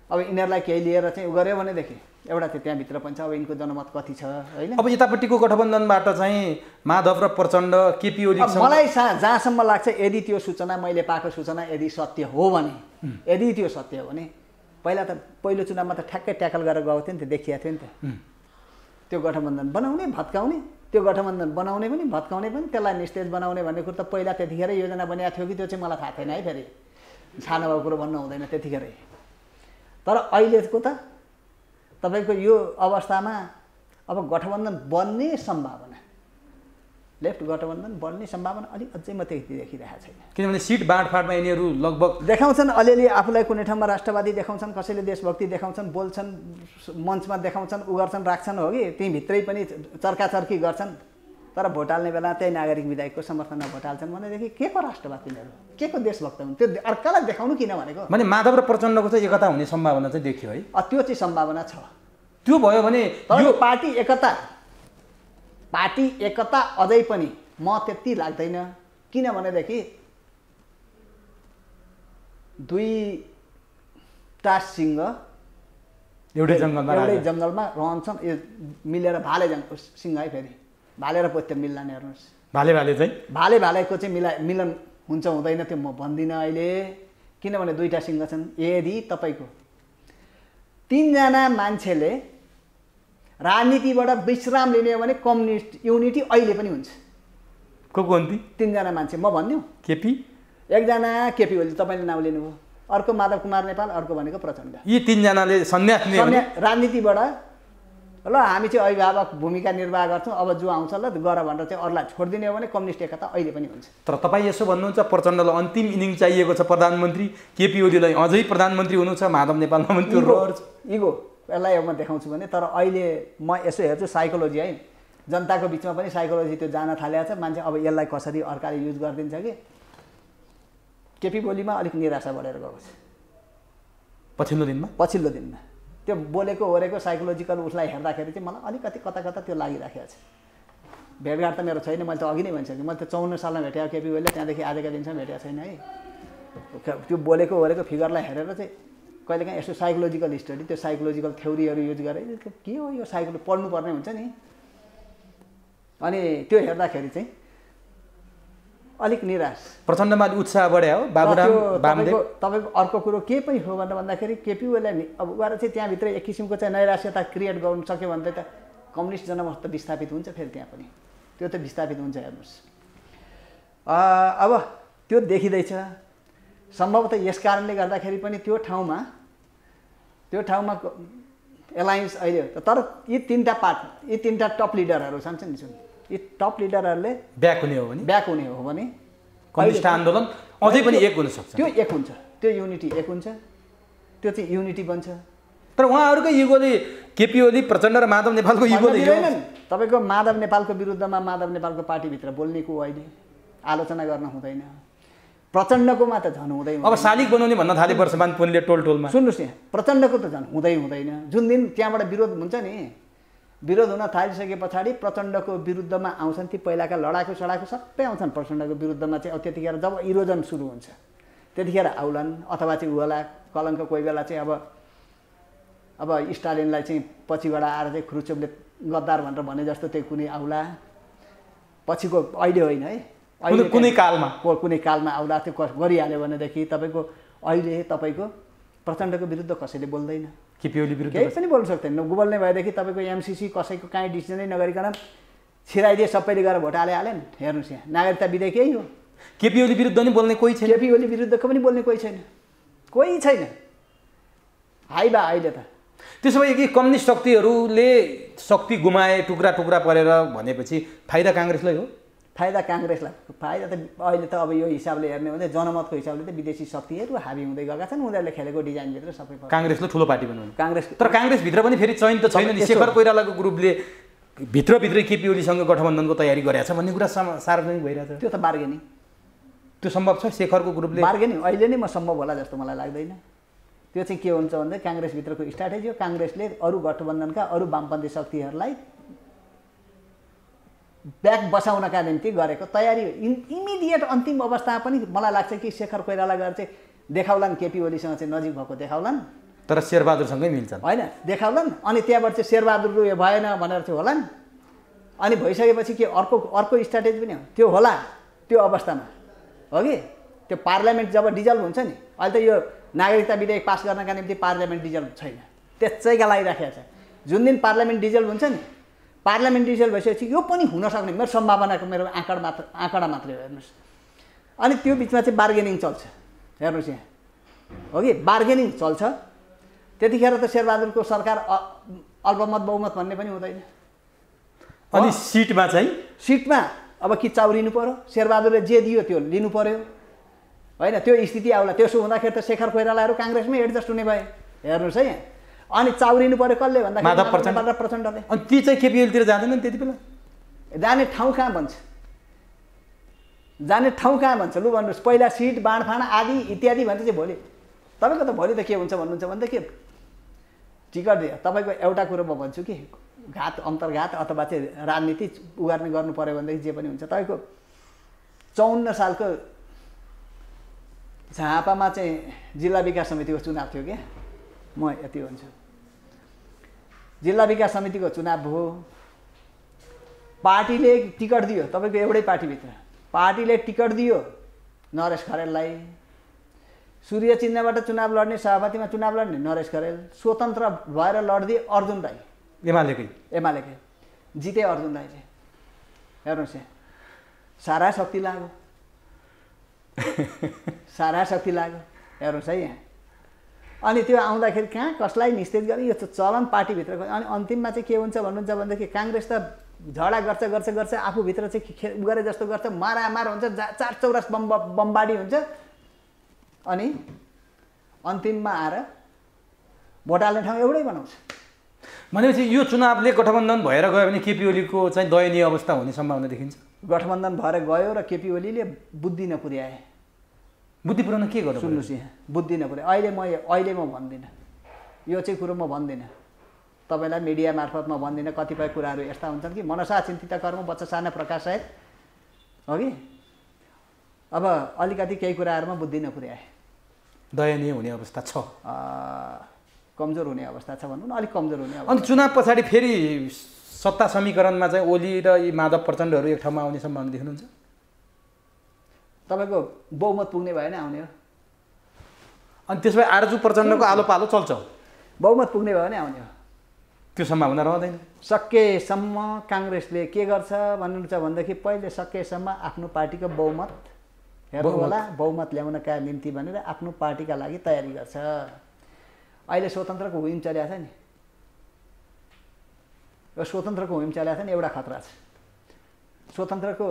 Speaker 2: अब यिनीहरूलाई केही लिएर चाहिँ उ गऱ्यो भनेदेखि एउटा चाहिँ त्यहाँभित्र पनि छ। अब यिनको जनमत कति छ होइन।
Speaker 4: अब यतापट्टिको गठबन्धनबाट चाहिँ माधव र प्रचण्ड, केपी ओली,
Speaker 2: मलाई जहाँसम्म लाग्छ यदि त्यो सूचना, मैले पाएको सूचना यदि सत्य हो भने, यदि त्यो सत्य हो भने पहिलो चुनावमा त ठ्याक्कै ट्याकल गरेर गएको थियो नि त, देखिएको थियो नि त। त्यो गठबन्धन बनाउने भत्काउने, त्यो गठबन्धन बनाउने पनि भत्काउने पनि, त्यसलाई निस्तेज बनाउने भन्ने कुरो त पहिला त्यतिखेरै योजना बनाएको थियो कि त्यो चाहिँ मलाई थाहा थिएन है। फेरि सानो भएको कुरो भन्नु हुँदैन त्यतिखेरै। तर अहिलेको त तपाईँको यो अवस्थामा अब गठबन्धन बन्ने सम्भावना, लेफ्ट गठबन्धन बन्ने सम्भावना अझै म त्यति देखिरहेको छैन।
Speaker 4: किनभने सिट बाँडफाँडमा यिनीहरू लगभग
Speaker 2: देखाउँछन्, अलिअलि आफूलाई कुनै ठाउँमा राष्ट्रवादी देखाउँछन्, कसैले देशभक्ति देखाउँछन्, बोल्छन्, मञ्चमा देखाउँछन्, उ गर्छन्, राख्छन् हो कि। त्यहीँ भित्रै पनि चर्काचर्की गर्छन्, तर भोट हाल्ने बेला त्यही नागरिक विधायकको समर्थनमा भोट हाल्छन् भनेदेखि के को राष्ट्रवाद तिनीहरू, के को देशभक्त हुन्? त्यो अर्कालाई देखाउनु किन भनेको?
Speaker 4: भने माधव र प्रचण्डको चाहिँ एकता हुने सम्भावना चाहिँ देखियो है।
Speaker 2: त्यो चाहिँ सम्भावना छ।
Speaker 4: त्यो भयो भने
Speaker 2: यो पार्टी एकता अझै पनि म त्यति लाग्दैन। किनभनेदेखि 2टा सिंह एउटै जङ्गलमा रहन्छन्, यो मिलेर भाले सिंह है, फेरि भाले र पोत्य मिल्ला नि। हेर्नुहोस्, भालेको चाहिँ मिलन हुन्छ हुँदैन त्यो म भन्दिनँ अहिले। किनभने 2टा सिंह छन्। यदि तपाईँको 3 जना मान्छेले राजनीतिबाट विश्राम लिने हो भने कम्युनिस्ट युनिटी अहिले पनि हुन्छ।
Speaker 4: को अन्ति
Speaker 2: 3 जना मान्छे म भनिदिउँ।
Speaker 4: केपी,
Speaker 2: एकजना केपी ओली, तपाईँले नाउँ लिनुभयो, अर्को माधव कुमार नेपाल, अर्को भनेको प्रचण्ड।
Speaker 4: यी 3 जनाले सन्यास लिने
Speaker 2: राजनीतिबाट ल हामी चाहिँ अभिभावक भूमिका निर्वाह गर्छौँ, अब जो आउँछ ल गर भनेर चाहिँ अरूलाई छोडिदिने हो भने कम्युनिस्ट एकता अहिले पनि हुन्छ।
Speaker 4: तर तपाईँ यसो भन्नुहुन्छ प्रचण्डलाई अन्तिम इनिङ चाहिएको छ प्रधानमन्त्री, केपी ओलीलाई अझै प्रधानमन्त्री हुनु छ, माधव नेपालमा पनि त्यो रहर छ।
Speaker 2: इगो यसलाई म देखाउँछु भने। तर अहिले म यसो हेर्छु साइकोलोजी है, जनताको बिचमा पनि साइकोलोजी त्यो जान थालेको छ। मान्छे अब यसलाई कसरी अर्काले युज गरिदिन्छ कि केपी ओलीमा अलिक निराशा बढेर गएको छ पछिल्लो दिनमा। त्यो बोलेको ओरेको साइकोलोजिकल उसलाई हेर्दाखेरि चाहिँ मलाई अलिकति कता त्यो लागिराखेको छ। भेटघाट त मेरो छैन, मैले त अघि नै भनिसकेँ। मैले त 54 सालमा भेटेको केपी ओलीले, त्यहाँदेखि आजका दिनसम्म भेटेको छैन है। त्यो बोलेको ओरेको फिगरलाई हेरेर चाहिँ कहिलेकाहीँ यसो साइकोलोजिकल स्टडी, त्यो साइकोलोजिकल थ्योरीहरू युज गरेर के हो यो साइकोलोजी पढ्नुपर्ने हुन्छ नि। अनि त्यो हेर्दाखेरि चाहिँ अलिक निराश।
Speaker 4: प्रचण्डमा उत्साह बढ्या हो बाबुराम वामदेव।
Speaker 2: तपाईँको अर्को कुरो के पनि हो भनेर भन्दाखेरि केपी ओलीलाई अब उहाँहरू चाहिँ त्यहाँभित्र एक किसिमको चाहिँ नैराश्यता क्रिएट गर्नु सक्यो भने त कम्युनिस्ट जनमत त विस्थापित हुन्छ फेरि त्यहाँ पनि त्यो त विस्थापित हुन्छ हेर्नुहोस्। अब त्यो देखिँदैछ सम्भवतः यस कारणले गर्दाखेरि पनि त्यो ठाउँमा एलायन्स अहिले तर यी तिनवटा टप लिडरहरू छन् नि जुन यी टप लिडरहरूले ब्याक हुने हो भने
Speaker 4: कम्युनिस्ट आन्दोलन अझै पनि एक हुन सक्छ।
Speaker 2: त्यो एक हुन्छ, त्यो युनिटी एक हुन्छ, त्यो चाहिँ युनिटी बन्छ।
Speaker 4: तर उहाँहरूकै इगोले केपी ओली प्रचण्ड र माधव नेपालको इगोले
Speaker 2: तपाईँको माधव नेपालको विरुद्धमा माधव नेपालको पार्टीभित्र बोल्नेको अहिले आलोचना गर्न हुँदैन, प्रचण्डकोमा त झन् हुँदैन।
Speaker 4: अब शालिग बनाउने भन्न थाले वर्षमान पुनले टोलमा।
Speaker 2: सुन्नुहोस् यहाँ प्रचण्डको त झन् हुँदैन। जुन दिन त्यहाँबाट विरोध हुन्छ नि, विरोध हुन थालिसके पछाडि प्रचण्डको विरुद्धमा आउँछन् ती पहिलाका लडाकु सडाकु सबै आउँछन् प्रचण्डको विरुद्धमा चाहिँ। अब त्यतिखेर जब इरोजन सुरु हुन्छ त्यतिखेर आउलान् अथवा चाहिँ होला कलङ्क कोही बेला चाहिँ अब स्टालिनलाई चाहिँ पछिबाट आएर चाहिँ ख्रुश्चेभले गद्दार भनेर भने जस्तो त्यो कुनै आउला पछिको अहिले होइन है
Speaker 4: कुनै
Speaker 2: कालमा आउला त्यो गरिहाल्यो भनेदेखि तपाईँको अहिले तपाईँको प्रचण्डको विरुद्ध कसैले बोल्दैन,
Speaker 4: केपी ओली विरुद्ध
Speaker 2: केही पनि बोल्न सक्दैन। बोल्ने भएदेखि तपाईँको एमसिसी कसैको काहीँ डिसिजनै नगरिकन छिराइदिए सबैले गएर भोट हालेन्। हेर्नुहोस् यहाँ नागरिकता विधेयक यही हो।
Speaker 4: केपी ओली विरुद्ध नि बोल्ने कोही छैन,
Speaker 2: केपी ओली विरुद्धको पनि बोल्ने कोही छैन। हाइ बा अहिले त
Speaker 4: त्यसो भए कि कम्युनिस्ट शक्तिहरूले शक्ति गुमाए टुक्रा टुक्रा परेर भनेपछि फाइदा काङ्ग्रेसलाई हो?
Speaker 2: फाइदा काङ्ग्रेसलाई फाइदा त अहिले त अब यो हिसाबले हेर्ने हो भने जनमतको हिसाबले त विदेशी शक्तिहरू हाबी हुँदै गएका छन्। उनीहरूले खेलेको डिजाइनभित्र सबै
Speaker 4: काङ्ग्रेसले ठुलो पार्टी बनाउनु
Speaker 2: काङ्ग्रेस।
Speaker 4: तर काङ्ग्रेसभित्र पनि फेरि चयन त छैन नि। शेखर कोइरालाको ग्रुपले भित्रभित्रै केपी ओलीसँग गठबन्धनको तयारी गरेको छ भन्ने कुरा सार्वजनिक भइरहेछ।
Speaker 2: त्यो त बार्गेनिङ,
Speaker 4: त्यो सम्भव छ? शेखरको ग्रुपले
Speaker 2: बार्गेनिङ अहिले नै म सम्भव होला जस्तो मलाई लाग्दैन। त्यो चाहिँ के हुन्छ भन्दा काङ्ग्रेसभित्रको स्ट्राटेजी हो। काङ्ग्रेसले अरू गठबन्धनका अरू वामपन्थी शक्तिहरूलाई ब्याक बसाउनका निम्ति गरेको तयारी हो। इमिडिएट अन्तिम अवस्थामा पनि मलाई लाग्छ कि शेखर कोइराला गएर चाहिँ देखाउलान् केपी ओलीसँग चाहिँ नजिक भएको देखाउलान्,
Speaker 4: तर शेरबहादुरसँगै मिल्छन्
Speaker 2: होइन देखाउलान्। अनि त्यहाँबाट चाहिँ शेरबहादुर यो भएन भनेर चाहिँ होलान्। अनि भइसकेपछि के अर्को स्ट्राटेजी पनि हो त्यो होला। त्यो अवस्थामा हो कि त्यो पार्लियामेन्ट जब डिजल्भ हुन्छ नि, अहिले त यो नागरिकता विधेयक पास गर्नका निम्ति पार्लियामेन्ट डिजल्भ छैन, त्यसैका लागि राखेको छ। जुन दिन पार्लियामेन्ट डिजल्भ हुन्छ नि, पार्लियामेन्ट डिजल्भ भइसकेपछि यो पनि हुनसक्ने मेरो सम्भावनाको मेरो आँकडा मात्रै हो। हेर्नुहोस् अनि त्यो बिचमा चाहिँ बार्गेनिङ चल्छ। हेर्नुहोस् यहाँ हो कि बार्गेनिङ चल्छ। त्यतिखेर त शेरबहादुरको सरकार अल्पमत बहुमत भन्ने पनि हुँदैन।
Speaker 4: अनि सिटमा अब कि चाउरिनु पर्यो, शेरबहादुरले जे दियो त्यो लिनु पर्यो, होइन त्यो स्थिति आउला। त्यसो हुँदाखेरि त शेखर कोइरालाहरू काङ्ग्रेसमै एडजस्ट हुने भए। हेर्नुहोस् है यहाँ अनि चाउरिनु पर्यो कसले भन्दा प्रचण्डले। अनि ती चाहिँ केपी ओलीतिर जाँदैन त्यति बेला?
Speaker 2: जाने ठाउँ कहाँ भन्छ लु भन्नुहोस्। पहिला सिट बाँडफाँड आदि इत्यादि भन्छ चाहिँ भोलि तपाईँको त भोलि त के हुन्छ भन्नुहुन्छ भने त के टिकट दियो। तपाईँको एउटा कुरो म भन्छु कि अन्तर्घात अथवा चाहिँ राजनीति उगार्ने गर्नु पऱ्यो भनेदेखि जे पनि हुन्छ। तपाईँको 54 सालको झापामा चाहिँ जिल्ला विकास समितिको चुनाव थियो क्या। म यति भन्छु जिल्ला विकास समितिको चुनाव हो। पार्टीले टिकट दियो, तपाईँको एउटै पार्टीभित्र पार्टीले टिकट दियो नरेश खरेललाई। सूर्य चिन्हबाट चुनाव लड्ने सभापतिमा चुनाव लड्ने नरेश खरेल, स्वतन्त्र भएर लड्दिए अर्जुन राई एमालेकै जिते अर्जुन राई चाहिँ। हेर्नुहोस् यहाँ सारा शक्ति लाग्यो हेर्नुहोस् है यहाँ। अनि त्यो आउँदाखेरि कहाँ कसलाई निश्चित गरी यो चलन पार्टीभित्रको। अनि अन्तिममा चाहिँ के हुन्छ भन्नुहुन्छ भनेदेखि काङ्ग्रेस त झगडा गर्छ आफूभित्र चाहिँ गरे जस्तो गर्छ, मारामार हुन्छ, चार चौरास बमबाडी हुन्छ। अनि अन्तिममा आएर भोट हाल्ने ठाउँ एउटै बनाउँछ।
Speaker 4: भनेपछि यो चुनावले गठबन्धन भएर गयो भने केपी ओलीको चाहिँ दयनीय अवस्था हुने सम्भावना देखिन्छ।
Speaker 2: गठबन्धन भएर गयो र केपी ओलीले बुद्धि नपुर्याए।
Speaker 4: बुद्धि पुऱ्याउन के गर्नु?
Speaker 2: सुन्नुहोस् यहाँ बुद्धि नपुर्याए। अहिले म भन्दिनँ यो चाहिँ कुरो म भन्दिनँ तपाईँलाई मिडिया मार्फत म भन्दिनँ। कतिपय कुराहरू यस्ता हुन्छन् कि मनसा चिन्तित कर्म बच्चा साना प्रकाश सायद हो कि अब अलिकति केही कुराहरूमा बुद्धि नपुर्याए।
Speaker 4: दयनीय हुने अवस्था छ,
Speaker 2: कमजोर हुने अवस्था छ भनौँ न, अलिक कमजोर हुने।
Speaker 4: अनि चुनाव पछाडि फेरि सत्ता समीकरणमा चाहिँ ओली र यी माधव प्रचण्डहरू एक ठाउँमा आउने सम्भावना देख्नुहुन्छ?
Speaker 2: तपाईँको बहुमत पुग्ने भयो भने आउने हो।
Speaker 4: अनि त्यसपछि आरजु प्रचण्डको आलो पालो चल्छ,
Speaker 2: बहुमत पुग्ने भयो भने आउने हो।
Speaker 4: त्यो सम्भावना रहँदैन।
Speaker 2: सकेसम्म काङ्ग्रेसले के गर्छ भन्नुहुन्छ भनेदेखि पहिले सकेसम्म आफ्नो पार्टीको बहुमत हेर्नु होला, बहुमत ल्याउनका निम्ति भनेर आफ्नो पार्टीका लागि तयारी गर्छ। अहिले स्वतन्त्रको हुइम चलिरहेको छ नि, यो स्वतन्त्रको हुइम चलिरहेको छ नि, एउटा खतरा छ। स्वतन्त्रको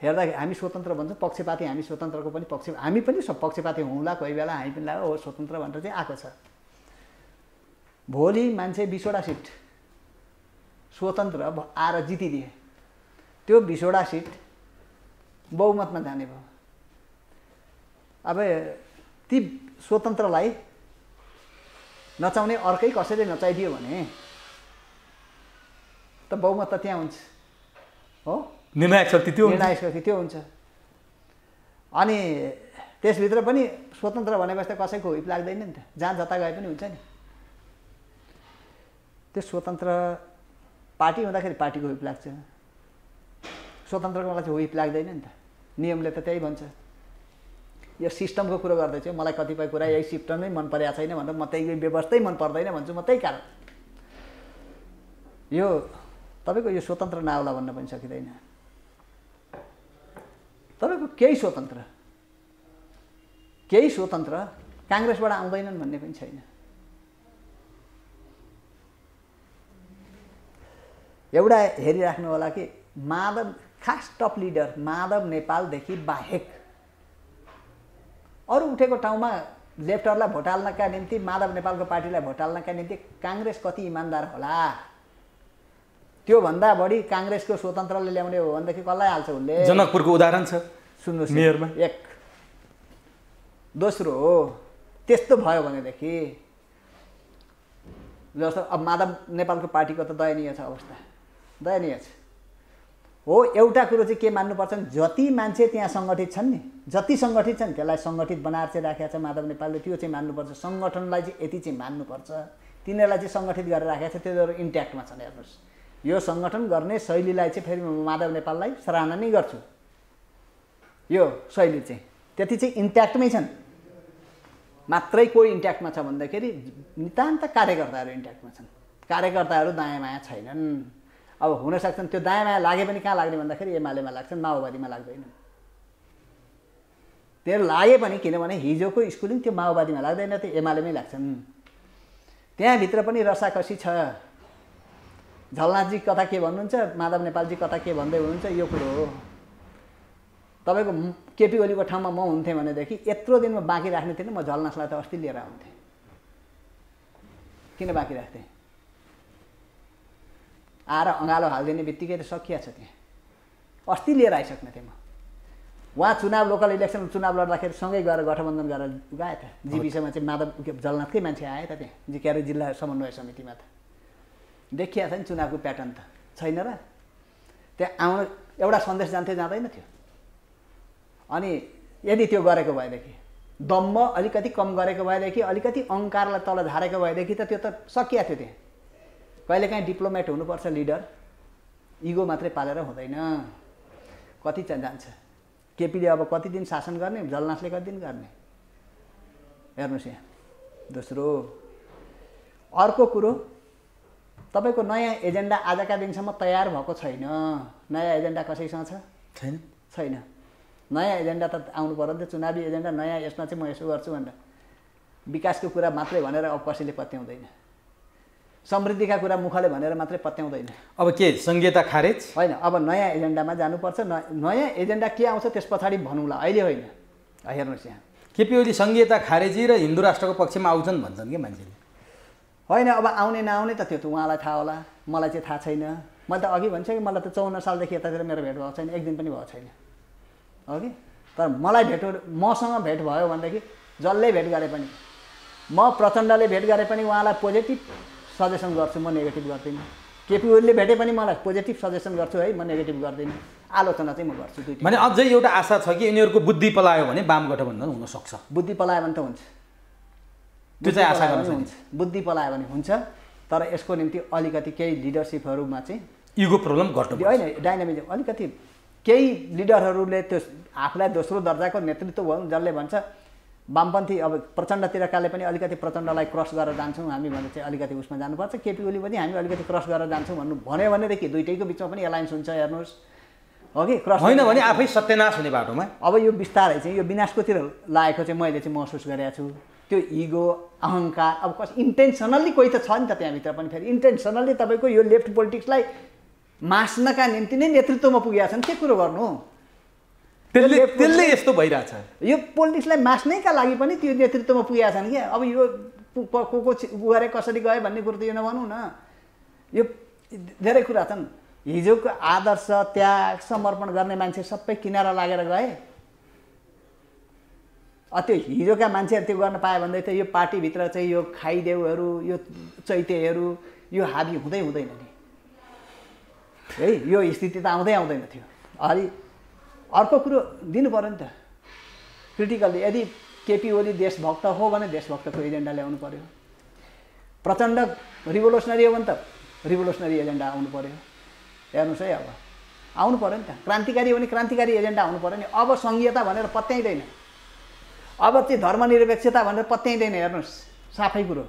Speaker 2: हेर्दाखेरि हामी स्वतन्त्र भन्छौँ, पक्षपाती हामी स्वतन्त्रको पनि हामी पनि सब पक्षपाती हौँला, कोही बेला हामी पनि लाग्यो हो स्वतन्त्र भनेर चाहिँ आएको छ। भोलि मान्छे 20वटा सिट स्वतन्त्र आएर जितिदिए, त्यो 20वटा सिट बहुमतमा जाने भयो। अब ती स्वतन्त्रलाई नचाउने अर्कै कसैले नचाइदियो भने त बहुमत त त्यहाँ हुन्छ हो,
Speaker 4: निर्णायक शक्ति
Speaker 2: त्यो हुन्छ। अनि त्यसभित्र पनि स्वतन्त्र भनेपछि त कसैको हुइप लाग्दैन नि त, जहाँ जता गए पनि हुन्छ नि। त्यो स्वतन्त्र पार्टी हुँदाखेरि पार्टीको हुइप लाग्छ, स्वतन्त्रको मलाई चाहिँ हुइप लाग्दैन नि त। नियमले त त्यही भन्छ। यो सिस्टमको कुरो गर्दैछु, मलाई कतिपय कुरा यही सिस्टम नै मन परेको छैन भनेर म त्यही व्यवस्थै मन पर्दैन भन्छु, म त्यही कारण। यो तपाईँको यो स्वतन्त्र नआउला भन्न पनि सकिँदैन। तपाईँको केही स्वतन्त्र काङ्ग्रेसबाट आउँदैनन् भन्ने पनि छैन। एउटा हेरिराख्नु होला कि माधव खास टप लिडर माधव नेपालदेखि बाहेक अरू उठेको ठाउँमा लेफ्टरलाई भोट हाल्नका निम्ति, माधव नेपालको पार्टीलाई भोट हाल्नका निम्ति काङ्ग्रेस कति इमान्दार होला। त्योभन्दा बढी काङ्ग्रेसको स्वतन्त्रले ल्याउने हो भनेदेखि कसलाई हाल्छ उसले।
Speaker 4: जनकपुरको उदाहरण छ
Speaker 2: सुन्नुहोस्,
Speaker 4: मेयरमा
Speaker 2: एक। दोस्रो हो त्यस्तो भयो भनेदेखि जस्तो अब माधव नेपालको पार्टीको त दयनीय छ अवस्था, दयनीय छ हो। एउटा कुरो चाहिँ के मान्नुपर्छ, जति मान्छे त्यहाँ सङ्गठित छन् नि, जति सङ्गठित छन् त्यसलाई सङ्गठित बनाएर चाहिँ राखेको छ माधव नेपालले, त्यो चाहिँ मान्नुपर्छ। सङ्गठनलाई चाहिँ यति चाहिँ मान्नुपर्छ, तिनीहरूलाई चाहिँ सङ्गठित गरेर राखेको छ, त्यो इन्ट्याक्टमा छन्। हेर्नुहोस्, यो सङ्गठन गर्ने शैलीलाई चाहिँ फेरि म माधव नेपाललाई सराहना नै गर्छु। यो शैली चाहिँ त्यति चाहिँ इन्ट्याक्टमै छन्। मात्रै कोही इन्ट्याक्टमा छ भन्दाखेरि नितान्त कार्यकर्ताहरू इन्ट्याक्टमा छन्। कार्यकर्ताहरू दायाँ माया छैनन्। अब हुन सक्छन् त्यो दायाँ माया लागे पनि कहाँ लाग्ने भन्दाखेरि एमालेमा लाग्छन्, माओवादीमा लाग्दैनन्। त्यो लागे पनि किनभने हिजोको स्कुलिङ त्यो माओवादीमा लाग्दैन, त्यो एमालेमै लाग्छन्। त्यहाँभित्र पनि रसाकसी छ। झलनाथजी कता के भन्नुहुन्छ, माधव नेपालजी कता के भन्दै हुनुहुन्छ, यो कुरो हो। तपाईँको केपी ओलीको ठाउँमा म हुन्थेँ भनेदेखि यत्रो दिनमा बाँकी राख्ने थिएन, म झलनाथलाई त अस्ति लिएर आउँथेँ। किन बाँकी राख्थेँ? आएर अँगालो हालिदिने बित्तिकै त सकिया छ त्यहाँ, अस्ति लिएर आइसक्ने थिएँ म। उहाँ चुनाव लोकल इलेक्सन चुनाव लड्दाखेरि सँगै गएर गठबन्धन गरेर गए त। जीविसमा चाहिँ माधव झलनाथकै मान्छे आए त त्यहाँ, के अरे जिल्ला समन्वय समितिमा त। देखिया छ नि चुनावको प्याटर्न त छैन र। त्यहाँ आउनु एउटा सन्देश जान्थ्यो जाँदैन थियो। अनि यदि त्यो गरेको भएदेखि, दम्म अलिकति कम गरेको भएदेखि, अलिकति अहङ्कारलाई तल झारेको भएदेखि त त्यो त सकिया थियो त्यहाँ। कहिलेकाहीँ डिप्लोमेट हुनुपर्छ लिडर, इगो मात्रै पालेर हुँदैन। कति चाहिँ जान्छ। केपीले अब कति दिन शासन गर्ने, झलनाथले कति दिन गर्ने, हेर्नुहोस् यहाँ। दोस्रो अर्को कुरो, तपाईँको नयाँ एजेन्डा आजका दिनसम्म तयार भएको छैन। नयाँ एजेन्डा कसैसँग छ? छैन। नयाँ एजेन्डा त आउनु पर्यो नि त, चुनावी एजेन्डा नयाँ, यसमा चाहिँ म यसो गर्छु भनेर विकासको कुरा मात्रै भनेर अब कसैले पत्याउँदैन। समृद्धिका कुरा मुखले भनेर मात्रै पत्याउँदैन।
Speaker 4: अब के संहिता खारेज
Speaker 2: होइन, अब नयाँ एजेन्डामा जानुपर्छ। नयाँ एजेन्डा के आउँछ त्यस पछाडि भनौँला, अहिले होइन। हेर्नुहोस् यहाँ,
Speaker 4: केपी ओली संहिता खारेजी र हिन्दू राष्ट्रको पक्षमा आउँछन् भन्छन् कि मान्छेले।
Speaker 2: होइन, अब आउने नआउने त त्यो त उहाँलाई थाहा होला, मलाई चाहिँ थाहा छैन। मैले त अघि भन्छ कि मलाई त 54 सालदेखि यतातिर मेरो भेट भएको छैन, एक दिन पनि भएको छैन अघि। तर मलाई मसँग भेट भयो भनेदेखि जसले भेट गरे पनि, म प्रचण्डले भेट गरे पनि उहाँलाई पोजिटिभ सजेसन गर्छु, म नेगेटिभ गर्दिनँ। केपी ओलीले भेटे पनि मलाई पोजिटिभ सजेसन गर्छु है, म नेगेटिभ गर्दिनँ। आलोचना चाहिँ म गर्छु दुईटा।
Speaker 4: माने अझै एउटा आशा छ कि यिनीहरूको बुद्धि पलायो भने वाम गठबन्धन हुन सक्छ।
Speaker 2: बुद्धि पलायो भने त हुन्छ,
Speaker 4: त्यो चाहिँ आशा गर्नु
Speaker 2: हुन्छ। बुद्धि पलायो भने हुन्छ, तर यसको निम्ति अलिकति केही लिडरसिपहरूमा चाहिँ
Speaker 4: इगो प्रब्लम गर्नु
Speaker 2: होइन, डाइनामिजम अलिकति केही लिडरहरूले त्यो आफूलाई दोस्रो दर्जाको नेतृत्व भयो जसले भन्छ वामपन्थी अब प्रचण्डतिरकाले पनि अलिकति प्रचण्डलाई क्रस गरेर जान्छौँ हामी भने चाहिँ अलिकति उसमा जानुपर्छ, केपी ओली पनि हामी अलिकति क्रस गरेर जान्छौँ भन्नु भन्यो भनेदेखि दुइटैको बिचमा पनि एलायन्स हुन्छ। हेर्नुहोस् अघि क्रस
Speaker 4: होइन भने आफै सत्यनाश हुने बाटोमा
Speaker 2: अब यो बिस्तारै चाहिँ यो विनाशकोतिर लागेको चाहिँ मैले चाहिँ महसुस गरेको छु। त्यो इगो अहङ्कार अब कस इन्टेन्सनल्ली कोही त छ नि त त्यहाँभित्र पनि, फेरि इन्टेन्सनल्ली तपाईँको यो लेफ्ट पोलिटिक्सलाई मास्नका निम्ति नै नेतृत्वमा पुगेका छन्। के कुरो गर्नु,
Speaker 4: त्यसले यस्तो भइरहेछ।
Speaker 2: यो पोलिटिक्सलाई मास्नैका लागि पनि त्यो नेतृत्वमा पुगेका छन् क्या। अब यो को गरे कसरी गए भन्ने कुरो त यो नभनौँ न, यो धेरै कुरा छन्। हिजोको आदर्श त्याग समर्पण गर्ने मान्छे सबै किनारा लागेर गए। त्यो हिजोका मान्छेहरू त्यो गर्न पायो भने त यो पार्टीभित्र चाहिँ यो खाइदेउहरू यो चैतेहरू यो हाबी हुँदै हुँदैन नि है, यो स्थिति त आउँदैन थियो। अलि अर्को कुरो दिनु पऱ्यो नि त क्रिटिकल्ली। यदि केपी ओली देशभक्त हो भने देशभक्तको एजेन्डा ल्याउनु पऱ्यो। प्रचण्ड रिभोल्युसनरी हो भने त रिभोल्युसनरी एजेन्डा आउनु पऱ्यो। हेर्नुहोस् है, अब आउनु पऱ्यो नि त। क्रान्तिकारी हो भने क्रान्तिकारी एजेन्डा आउनु पऱ्यो नि। अब सङ्घीयता भनेर पत्याइँदैन, अब चाहिँ धर्मनिरपेक्षता भनेर पत्याइँदैन। हेर्नुहोस् साफै कुरो,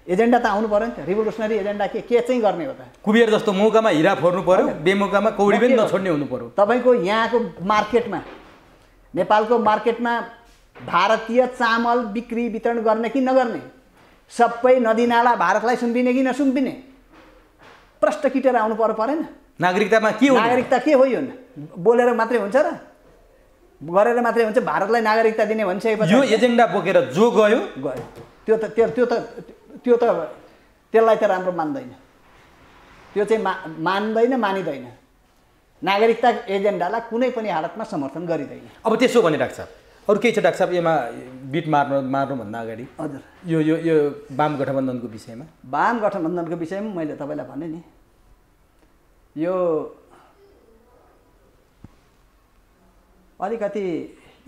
Speaker 2: एजेन्डा त आउनु पऱ्यो नि त। रिभोल्युसनरी एजेन्डा के चाहिँ गर्ने हो त?
Speaker 4: कुबेर जस्तो मौकामा हिरा फोर्नु पऱ्यो, बेमौकामा कौडी पनि नछोड्ने हुनु पऱ्यो।
Speaker 2: तपाईँको यहाँको मार्केटमा, नेपालको मार्केटमा भारतीय चामल बिक्री वितरण गर्ने कि नगर्ने, सबै नदीनाला भारतलाई सुम्पिने कि नसुम्पिने प्रश्न किटेर आउनु परेन?
Speaker 4: नागरिकतामा के हो?
Speaker 2: नागरिकता के हो? यो बोलेर मात्रै हुन्छ र गरेर मात्रै हुन्छ? भारतलाई नागरिकता दिने भनिसकेपछि
Speaker 4: यो एजेन्डा बोकेर जो गयो
Speaker 2: त्यो त त्यसलाई त राम्रो मान्दैन, त्यो चाहिँ मान्दैन मानिँदैन। नागरिकता एजेन्डालाई कुनै पनि हालतमा समर्थन गरिँदैन।
Speaker 4: अब त्यसो भने डाक्टर साहब अरू केही छ डाक्टर साहब यसमा बिट मार्नुभन्दा अगाडि?
Speaker 2: हजुर,
Speaker 4: यो वाम गठबन्धनको विषयमा?
Speaker 2: वाम गठबन्धनको विषयमा मैले तपाईँलाई भने नि, यो अलिकति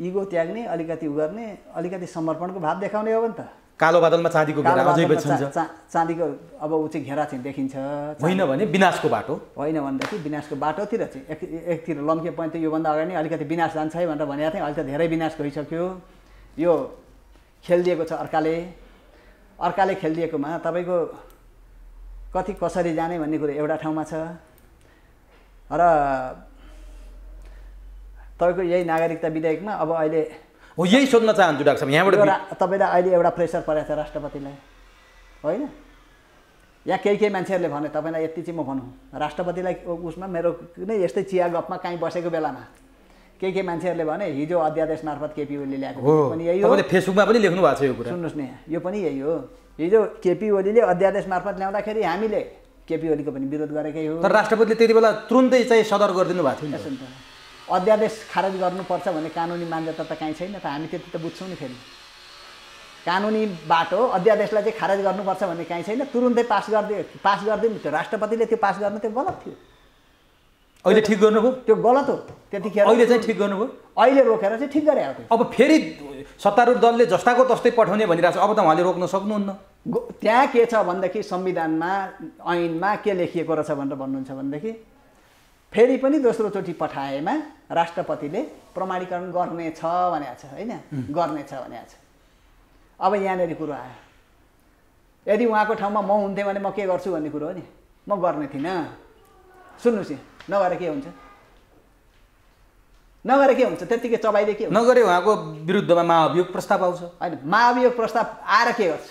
Speaker 2: इगो त्याग्ने, अलिकति गर्ने, अलिकति समर्पणको भाव देखाउने हो भने त
Speaker 4: कालो बादलमा चाँदीको घेरा अझै बच्छ।
Speaker 2: चाँदीको अब ऊ चाहिँ घेरा चाहिँ देखिन्छ,
Speaker 4: होइन भने विनाशको बाटो,
Speaker 2: होइन भनेदेखि विनाशको बाटोतिर चाहिँ एकतिर लम्के पनि त योभन्दा अगाडि नै अलिकति विनाश जान्छ है भनेर भनेको थिएँ। अहिले त धेरै विनाश गइसक्यो। यो खेलिदिएको छ अर्काले खेलिदिएकोमा तपाईँको कति कसरी जाने भन्ने कुरो एउटा ठाउँमा छ र तपाईँको यही नागरिकता विधेयकमा अब अहिले
Speaker 4: हो यही सोध्न चाहन्छु डाक्टर साहब यहाँबाट
Speaker 2: तपाईँलाई अहिले एउटा प्रेसर परेको छ राष्ट्रपतिलाई, होइन? यहाँ केही मान्छेहरूले भने तपाईँलाई यति चाहिँ म भनौँ, राष्ट्रपतिलाई उसमा मेरो कुनै यस्तै चिया गफमा काहीँ बसेको बेलामा केही मान्छेहरूले भने हिजो अध्यादेश मार्फत केपी ओलीले ल्याएको पनि यही हो।
Speaker 4: फेसबुकमा पनि लेख्नु भएको छ यो कुरा।
Speaker 2: सुन्नुहोस् न, यो पनि यही हो। हिजो केपी ओलीले अध्यादेश मार्फत ल्याउँदाखेरि हामीले केपी ओलीको पनि विरोध गरेकै हो।
Speaker 4: तर राष्ट्रपतिले त्यति बेला तुरुन्तै चाहिँ सदर गरिदिनु भएको थियो नि।
Speaker 2: अध्यादेश खारेज गर्नुपर्छ भन्ने कानुनी मान्यता त काहीँ छैन त, हामी त्यति त बुझ्छौँ नि। फेरि कानुनी बाटो अध्यादेशलाई चाहिँ खारेज गर्नुपर्छ भन्ने काहीँ छैन, तुरुन्तै पास गरिदिनु। त्यो राष्ट्रपतिले त्यो पास गर्नु त्यो गलत थियो।
Speaker 4: अहिले ठिक गर्नुभयो?
Speaker 2: त्यो गलत हो त्यतिखेर,
Speaker 4: अहिले चाहिँ ठिक गर्नुभयो? अहिले
Speaker 2: रोकेर चाहिँ ठिक गरे हो।
Speaker 4: अब फेरि सत्तारूढ दलले जस्ताको तस्तै पठाउने भनिरहेको छ, अब त उहाँले रोक्न सक्नुहुन्न।
Speaker 2: त्यहाँ के छ भनेदेखि संविधानमा ऐनमा के लेखिएको रहेछ भनेर भन्नुहुन्छ भनेदेखि फेरि पनि दोस्रोचोटि पठाएमा राष्ट्रपतिले प्रमाणीकरण गर्नेछ भनेको छ, होइन? गर्नेछ भनेको छ। अब यहाँनिर कुरो आयो, यदि उहाँको ठाउँमा म हुन्थेँ भने म के गर्छु भन्ने कुरो हो नि, म गर्ने थिइनँ। सुन्नुहोस् नि, नगरे के हुन्छ? नगरे के हुन्छ? त्यत्तिकै चबाइदिए के हुन्छ?
Speaker 4: नगरे उहाँको विरुद्धमा महाभियोग प्रस्ताव आउँछ।
Speaker 2: होइन, महाभियोग प्रस्ताव आएर के गर्छ?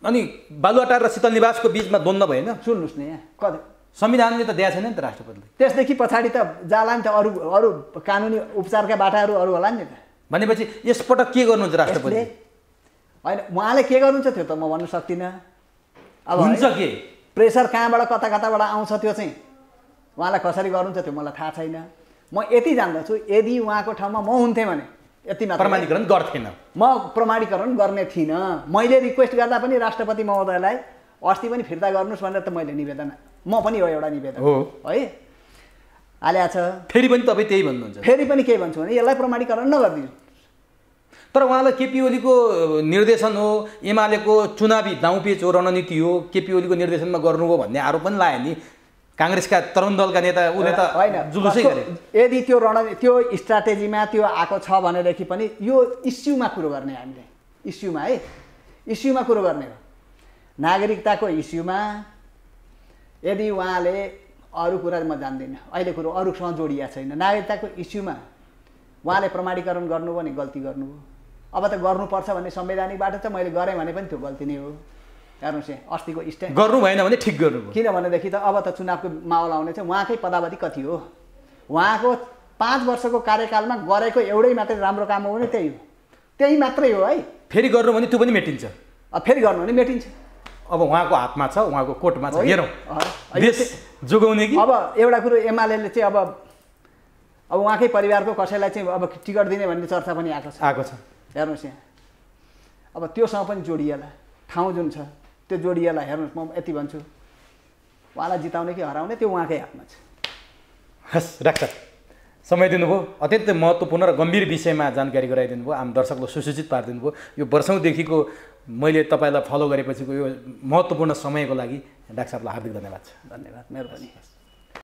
Speaker 4: अनि बालुवाटार र शीतल निवासको बिचमा द्वन्द्व भएन?
Speaker 2: सुन्नुहोस् न, यहाँ कति
Speaker 4: संविधानले त दिएको छैन नि त राष्ट्रपतिले।
Speaker 2: त्यसदेखि पछाडि त जाला नि त अरू कानुनी उपचारका बाटाहरू अरू होला नि त।
Speaker 4: भनेपछि यसपटक के गर्नुहुन्छ राष्ट्रपतिले?
Speaker 2: होइन, उहाँले के गर्नुहुन्छ त्यो त म भन्न सक्दिनँ। अब
Speaker 4: हुन्छ के
Speaker 2: प्रेसर कहाँबाट कताबाट आउँछ त्यो चाहिँ उहाँलाई कसरी गर्नुहुन्छ त्यो मलाई थाहा छैन। म यति जान्दछु, यदि उहाँको ठाउँमा म हुन्थेँ भने यति मात्र
Speaker 4: प्रमाणीकरण गर्थेन, म
Speaker 2: प्रमाणीकरण गर्ने थिइनँ। मैले रिक्वेस्ट गर्दा पनि राष्ट्रपति महोदयलाई अस्ति पनि फिर्ता गर्नुहोस् भनेर त मैले निवेदन, म पनि हो एउटा निवेदन
Speaker 4: हो है
Speaker 2: हालेको छ।
Speaker 4: फेरि पनि तपाईँ त्यही भन्नुहुन्छ?
Speaker 2: फेरि पनि के भन्छु भने यसलाई प्रमाणीकरण नगरिदिनु।
Speaker 4: तर उहाँलाई केपी ओलीको निर्देशन हो, एमालेको चुनावी दाउपेच हो, रणनीति हो, केपी ओलीको निर्देशनमा गर्नुभयो भन्ने आरोप पनि लाग्यो नि। काङ्ग्रेसका तरुण दलका नेता उसले त
Speaker 2: होइन
Speaker 4: जुलुसै गरे।
Speaker 2: यदि त्यो स्ट्राटेजीमा त्यो आएको छ भनेदेखि पनि यो इस्युमा कुरो गर्ने हामीले इस्युमा है इस्युमा कुरो गर्ने हो नागरिकताको इस्युमा यदि उहाँले अरू कुरा म जान्दिनँ अहिले कुरो अरूसँग जोडिया छैन नागरिकताको इस्युमा उहाँले प्रमाणीकरण गर्नु भने गल्ती गर्नुभयो अब त गर्नुपर्छ भन्ने संवैधानिकबाट चाहिँ मैले गरेँ भने पनि त्यो गल्ती नै हो हेर्नुहोस् यहाँ अस्तिको स्ट्यान्ड
Speaker 4: गर्नु भएन भने ठिक गर्नुभयो
Speaker 2: किनभनेदेखि त अब त चुनावको माहौल आउने चाहिँ उहाँकै पदावधि कति हो उहाँको 5 वर्षको कार्यकालमा गरेको एउटै मात्रै राम्रो काम हो भने त्यही मात्रै हो है
Speaker 4: फेरि गर्नु भने त्यो पनि मेटिन्छ
Speaker 2: फेरि गर्नु भने मेटिन्छ
Speaker 4: अब उहाँको हातमा छ उहाँको कोर्टमा छ हेरौँ देश जोगाउने कि
Speaker 2: अब एउटा कुरो एमाले चाहिँ अब उहाँकै परिवारको कसैलाई चाहिँ अब टिकट दिने भन्ने चर्चा पनि आएको छ हेर्नुहोस् यहाँ अब त्योसँग पनि जोडिएला ठाउँ जुन छ त्यो जोडिएला हेर्नुहोस् म यति भन्छु उहाँलाई जिताउने कि हराउने त्यो उहाँकै हातमा छ
Speaker 4: हस् डाक्टर समय दिनुभयो अत्यन्तै महत्त्वपूर्ण र गम्भीर विषयमा जानकारी गराइदिनु भयो आम दर्शकलाई सुसूचित पारिदिनु भयो यो वर्षौँदेखिको मैले तपाईँलाई फलो गरेपछिको यो महत्त्वपूर्ण समयको लागि डाक्टर साहबलाई हार्दिक धन्यवाद छ
Speaker 2: धन्यवाद मेहरबानी